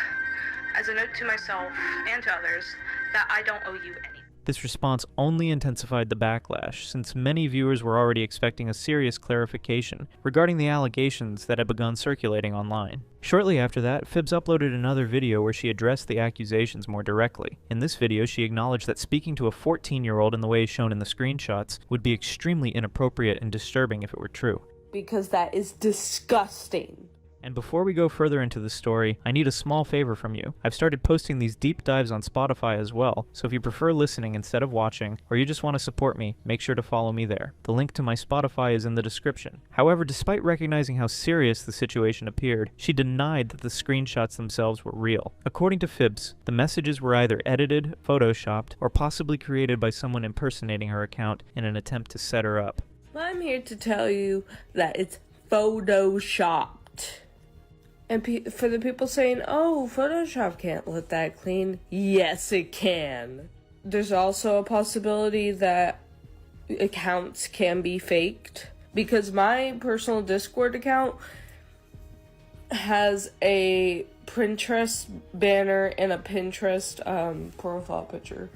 as a note to myself and to others that I don't owe you anything. This response only intensified the backlash, since many viewers were already expecting a serious clarification regarding the allegations that had begun circulating online. Shortly after that, Fibs uploaded another video where she addressed the accusations more directly. In this video, she acknowledged that speaking to a 14-year-old in the way shown in the screenshots would be extremely inappropriate and disturbing if it were true. Because that is disgusting. And before we go further into the story, I need a small favor from you. I've started posting these deep dives on Spotify as well, so if you prefer listening instead of watching, or you just want to support me, make sure to follow me there. The link to my Spotify is in the description. However, despite recognizing how serious the situation appeared, she denied that the screenshots themselves were real. According to Fibs, the messages were either edited, photoshopped, or possibly created by someone impersonating her account in an attempt to set her up. I'm here to tell you that it's photoshopped. And for the people saying, oh, Photoshop can't look that clean, yes, it can. There's also a possibility that accounts can be faked, because my personal Discord account has a Pinterest banner and a Pinterest profile picture.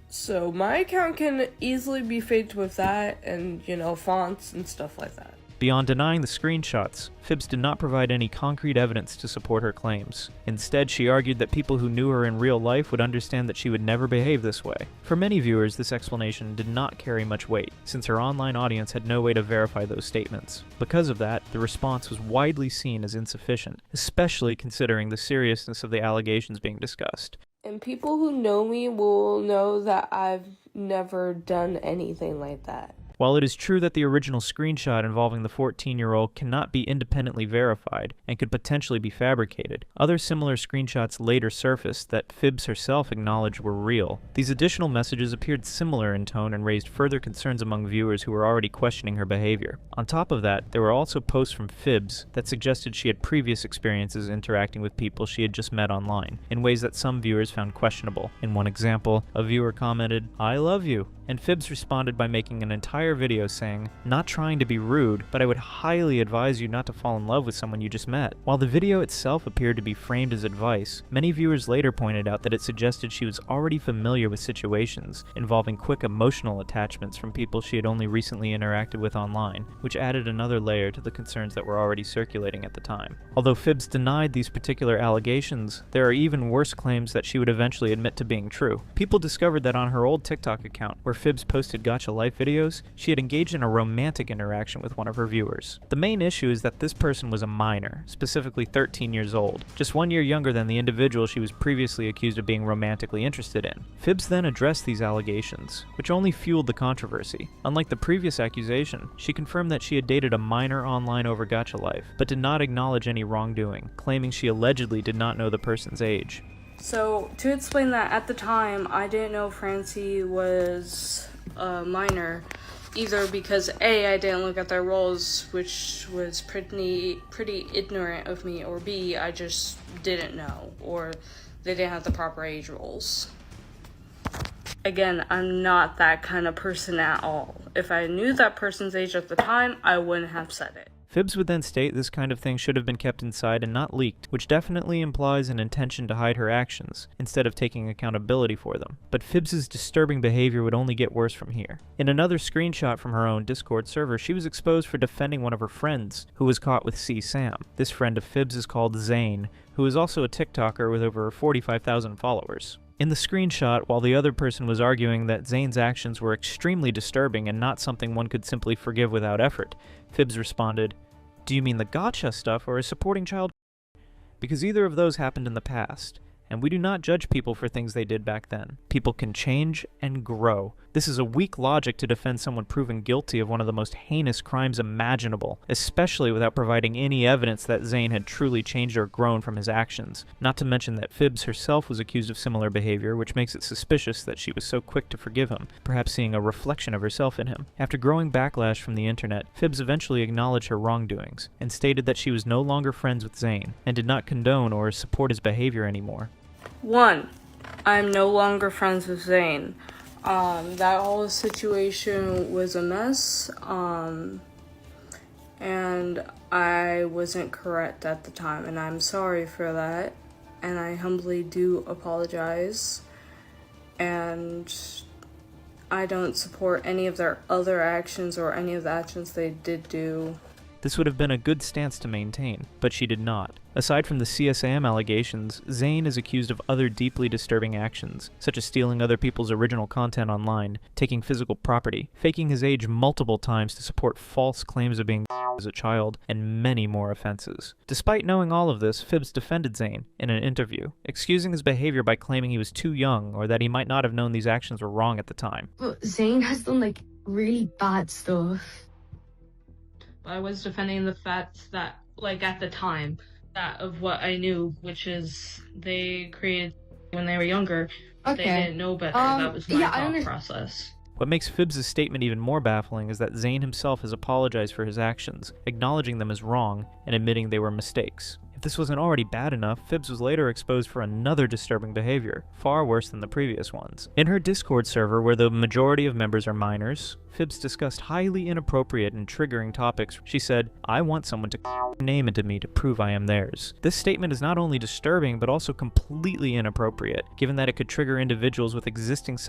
So my account can easily be faked with that and, you know, fonts and stuff like that. Beyond denying the screenshots, Fibs did not provide any concrete evidence to support her claims. Instead, she argued that people who knew her in real life would understand that she would never behave this way. For many viewers, this explanation did not carry much weight, since her online audience had no way to verify those statements. Because of that, the response was widely seen as insufficient, especially considering the seriousness of the allegations being discussed. And people who know me will know that I've never done anything like that. While it is true that the original screenshot involving the 14-year-old cannot be independently verified and could potentially be fabricated, other similar screenshots later surfaced that Fibs herself acknowledged were real. These additional messages appeared similar in tone and raised further concerns among viewers who were already questioning her behavior. On top of that, there were also posts from Fibs that suggested she had previous experiences interacting with people she had just met online, in ways that some viewers found questionable. In one example, a viewer commented, "I love you," and Fibs responded by making an entire video saying, "Not trying to be rude, but I would highly advise you not to fall in love with someone you just met." While the video itself appeared to be framed as advice, many viewers later pointed out that it suggested she was already familiar with situations involving quick emotional attachments from people she had only recently interacted with online, which added another layer to the concerns that were already circulating at the time. Although Fibs denied these particular allegations, there are even worse claims that she would eventually admit to being true. People discovered that on her old TikTok account, where Fibs posted gacha life videos, she had engaged in a romantic interaction with one of her viewers. The main issue is that this person was a minor, specifically 13 years old, just 1 year younger than the individual she was previously accused of being romantically interested in. Fibs then addressed these allegations, which only fueled the controversy. Unlike the previous accusation, she confirmed that she had dated a minor online over gacha life, but did not acknowledge any wrongdoing, claiming she allegedly did not know the person's age. So, to explain that, at the time, I didn't know Francie was a minor, either because A, I didn't look at their roles, which was pretty ignorant of me, or B, I just didn't know, or they didn't have the proper age roles. Again, I'm not that kind of person at all. If I knew that person's age at the time, I wouldn't have said it. Fibs would then state this kind of thing should have been kept inside and not leaked, which definitely implies an intention to hide her actions, instead of taking accountability for them. But Fibs' disturbing behavior would only get worse from here. In another screenshot from her own Discord server, she was exposed for defending one of her friends, who was caught with C-Sam. This friend of Fibs is called Zane, who is also a TikToker with over 45,000 followers. In the screenshot, while the other person was arguing that Zane's actions were extremely disturbing and not something one could simply forgive without effort, Fibs responded, "Do you mean the gacha stuff or is supporting child because either of those happened in the past. And we do not judge people for things they did back then. People can change and grow. This is a weak logic to defend someone proven guilty of one of the most heinous crimes imaginable, especially without providing any evidence that Zane had truly changed or grown from his actions. Not to mention that Fibs herself was accused of similar behavior, which makes it suspicious that she was so quick to forgive him, perhaps seeing a reflection of herself in him. After growing backlash from the internet, Fibs eventually acknowledged her wrongdoings, and stated that she was no longer friends with Zane, and did not condone or support his behavior anymore. 1. I'm no longer friends with Zane. That whole situation was a mess, and I wasn't correct at the time, and I'm sorry for that, and I humbly do apologize, and I don't support any of their other actions or any of the actions they did do. This would have been a good stance to maintain, but she did not. Aside from the CSAM allegations, Zane is accused of other deeply disturbing actions, such as stealing other people's original content online, taking physical property, faking his age multiple times to support false claims of being as a child, and many more offenses. Despite knowing all of this, Fibs defended Zane in an interview, excusing his behavior by claiming he was too young or that he might not have known these actions were wrong at the time. But Zane has done, really bad stuff. I was defending the fact that, at the time, that of what I knew, which is they created when they were younger. Okay. They didn't know better. That was my thought process. What makes Fibs' statement even more baffling is that Zane himself has apologized for his actions, acknowledging them as wrong and admitting they were mistakes. If this wasn't already bad enough, Fibs was later exposed for another disturbing behavior, far worse than the previous ones. In her Discord server, where the majority of members are minors, Fibs discussed highly inappropriate and triggering topics. She said, "I want someone to name into me to prove I am theirs." This statement is not only disturbing, but also completely inappropriate, given that it could trigger individuals with existing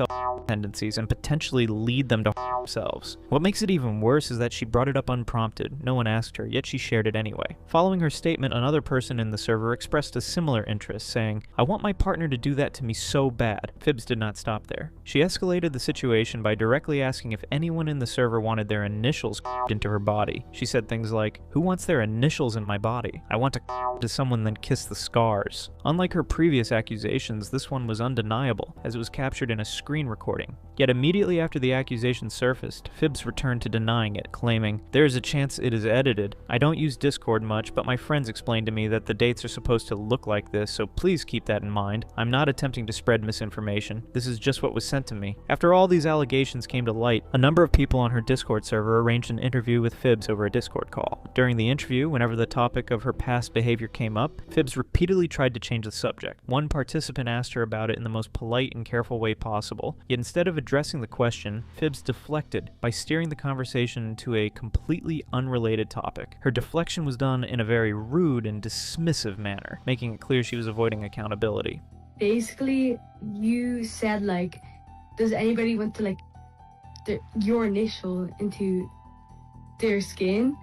tendencies and potentially lead them to themselves. What makes it even worse is that she brought it up unprompted. No one asked her, yet she shared it anyway. Following her statement, another person in the server expressed a similar interest, saying, "I want my partner to do that to me so bad." Fibs did not stop there. She escalated the situation by directly asking if anyone in the server wanted their initials into her body. She said things like, "Who wants their initials in my body? I want to someone then kiss the scars." Unlike her previous accusations, this one was undeniable, as it was captured in a screen recording. Yet immediately after the accusation surfaced, Fibs returned to denying it, claiming, "There is a chance it is edited. I don't use Discord much, but my friends explained to me that the dates are supposed to look like this, so please keep that in mind. I'm not attempting to spread misinformation. This is just what was sent to me." After all these allegations came to light, a number of people on her Discord server arranged an interview with Fibs over a Discord call. During the interview, whenever the topic of her past behavior came up, Fibs repeatedly tried to change the subject. One participant asked her about it in the most polite and careful way possible, yet instead of addressing the question, Fibs deflected by steering the conversation into a completely unrelated topic. Her deflection was done in a very rude and dismissive manner, making it clear she was avoiding accountability. Basically, you said, does anybody want to, your initial into their skin?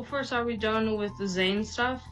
First, are we done with the Zane stuff?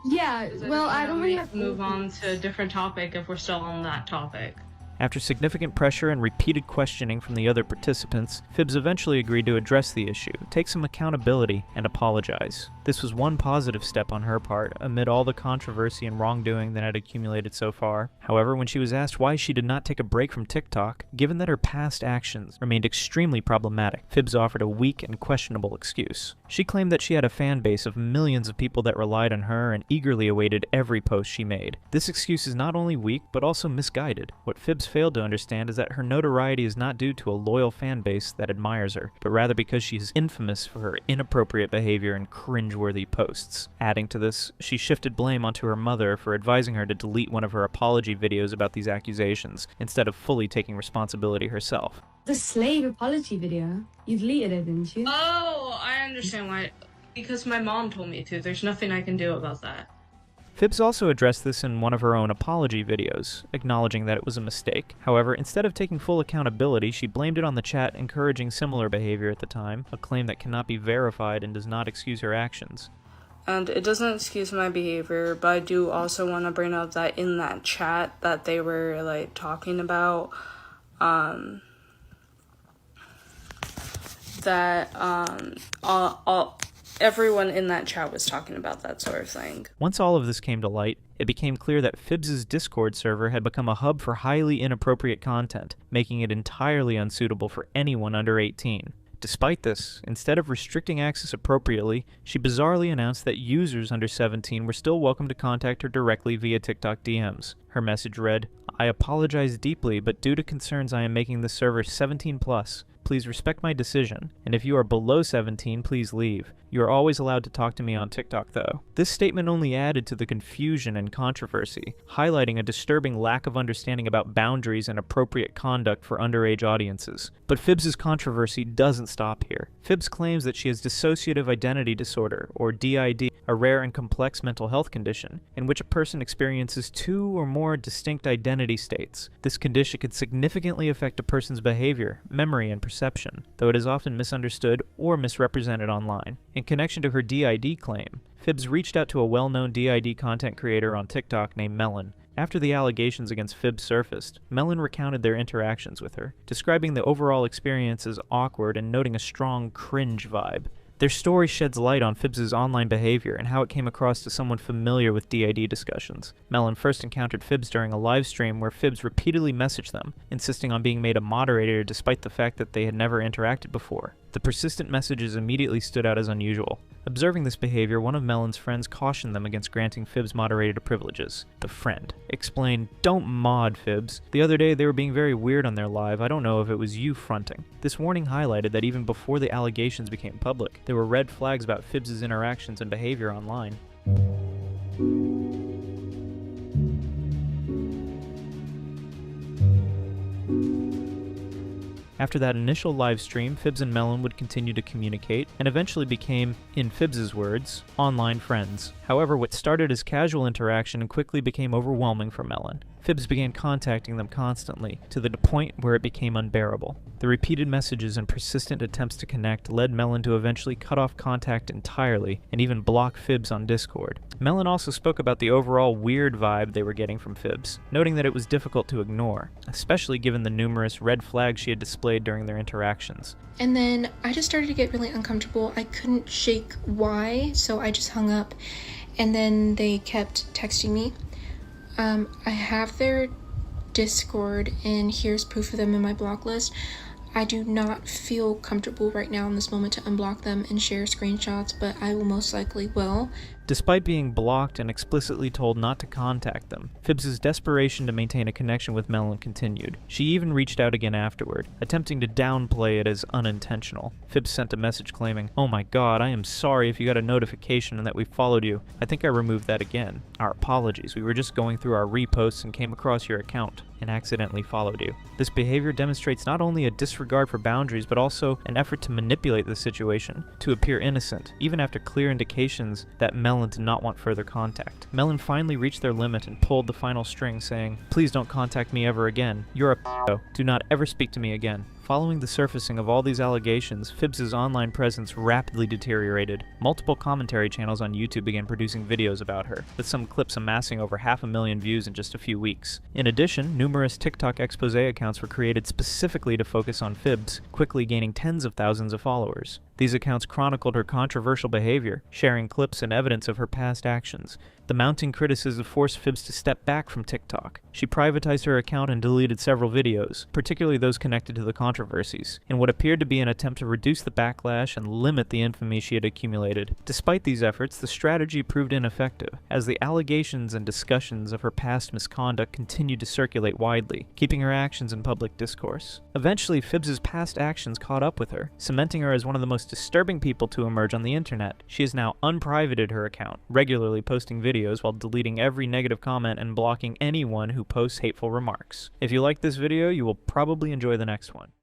Yeah, well, I don't really have to move on to a different topic if we're still on that topic. After significant pressure and repeated questioning from the other participants, Fibs eventually agreed to address the issue, take some accountability, and apologize. This was one positive step on her part, amid all the controversy and wrongdoing that had accumulated so far. However, when she was asked why she did not take a break from TikTok, given that her past actions remained extremely problematic, Fibs offered a weak and questionable excuse. She claimed that she had a fan base of millions of people that relied on her and eagerly awaited every post she made. This excuse is not only weak, but also misguided. What Fibs failed to understand is that her notoriety is not due to a loyal fan base that admires her, but rather because she is infamous for her inappropriate behavior and cringeworthy posts. Adding to this, she shifted blame onto her mother for advising her to delete one of her apology videos about these accusations, instead of fully taking responsibility herself. The slave apology video. You deleted it, didn't you? Oh, I understand why. Because my mom told me to. There's nothing I can do about that. Fibs also addressed this in one of her own apology videos, acknowledging that it was a mistake. However, instead of taking full accountability, she blamed it on the chat encouraging similar behavior at the time, a claim that cannot be verified and does not excuse her actions. And it doesn't excuse my behavior, but I do also want to bring up that in that chat that they were talking about, everyone in that chat was talking about that sort of thing. Once all of this came to light, it became clear that Fibs' Discord server had become a hub for highly inappropriate content, making it entirely unsuitable for anyone under 18. Despite this, instead of restricting access appropriately, she bizarrely announced that users under 17 were still welcome to contact her directly via TikTok DMs. Her message read, "I apologize deeply, but due to concerns I am making this server 17+. Please respect my decision, and if you are below 17, please leave. You are always allowed to talk to me on TikTok, though." This statement only added to the confusion and controversy, highlighting a disturbing lack of understanding about boundaries and appropriate conduct for underage audiences. But Fibs' controversy doesn't stop here. Fibs claims that she has dissociative identity disorder, or DID, a rare and complex mental health condition, in which a person experiences 2 or more distinct identity states. This condition could significantly affect a person's behavior, memory, and perception, though it is often misunderstood or misrepresented online. In connection to her DID claim, Fibs reached out to a well-known DID content creator on TikTok named Melon. After the allegations against Fibs surfaced, Melon recounted their interactions with her, describing the overall experience as awkward and noting a strong cringe vibe. Their story sheds light on Fibs' online behavior and how it came across to someone familiar with DID discussions. Melon first encountered Fibs during a live stream where Fibs repeatedly messaged them, insisting on being made a moderator despite the fact that they had never interacted before. The persistent messages immediately stood out as unusual. Observing this behavior, one of Melon's friends cautioned them against granting Fibs moderator privileges. The friend explained, "Don't mod, Fibs. The other day they were being very weird on their live. I don't know if it was you fronting." This warning highlighted that even before the allegations became public, there were red flags about Fibs' interactions and behavior online. After that initial live stream, Fibs and Melon would continue to communicate, and eventually became, in Fibs' words, online friends. However, what started as casual interaction quickly became overwhelming for Melon. Fibs began contacting them constantly, to the point where it became unbearable. The repeated messages and persistent attempts to connect led Melon to eventually cut off contact entirely, and even block Fibs on Discord. Melon also spoke about the overall weird vibe they were getting from Fibs, noting that it was difficult to ignore, especially given the numerous red flags she had displayed during their interactions. And then I just started to get really uncomfortable. I couldn't shake why, so I just hung up. And then they kept texting me. I have their Discord, and here's proof of them in my block list. I do not feel comfortable right now in this moment to unblock them and share screenshots, but I will most likely will. Despite being blocked and explicitly told not to contact them, Fibs' desperation to maintain a connection with Melon continued. She even reached out again afterward, attempting to downplay it as unintentional. Fibs sent a message claiming, "Oh my god, I am sorry if you got a notification and that we followed you. I think I removed that again. Our apologies, we were just going through our reposts and came across your account and accidentally followed you." This behavior demonstrates not only a disregard for boundaries, but also an effort to manipulate the situation, to appear innocent, even after clear indications that Melon did not want further contact. Melon finally reached their limit and pulled the final string, saying, "Please don't contact me ever again. You're a p***o. Do not ever speak to me again." Following the surfacing of all these allegations, Fibs' online presence rapidly deteriorated. Multiple commentary channels on YouTube began producing videos about her, with some clips amassing over 500,000 views in just a few weeks. In addition, numerous TikTok expose accounts were created specifically to focus on Fibs, quickly gaining tens of thousands of followers. These accounts chronicled her controversial behavior, sharing clips and evidence of her past actions. The mounting criticism forced Fibs to step back from TikTok. She privatized her account and deleted several videos, particularly those connected to the controversies, in what appeared to be an attempt to reduce the backlash and limit the infamy she had accumulated. Despite these efforts, the strategy proved ineffective, as the allegations and discussions of her past misconduct continued to circulate widely, keeping her actions in public discourse. Eventually, Fibs' past actions caught up with her, cementing her as one of the most disturbing people to emerge on the internet. She has now unprivated her account, regularly posting videos while deleting every negative comment and blocking anyone who posts hateful remarks. If you like this video, you will probably enjoy the next one.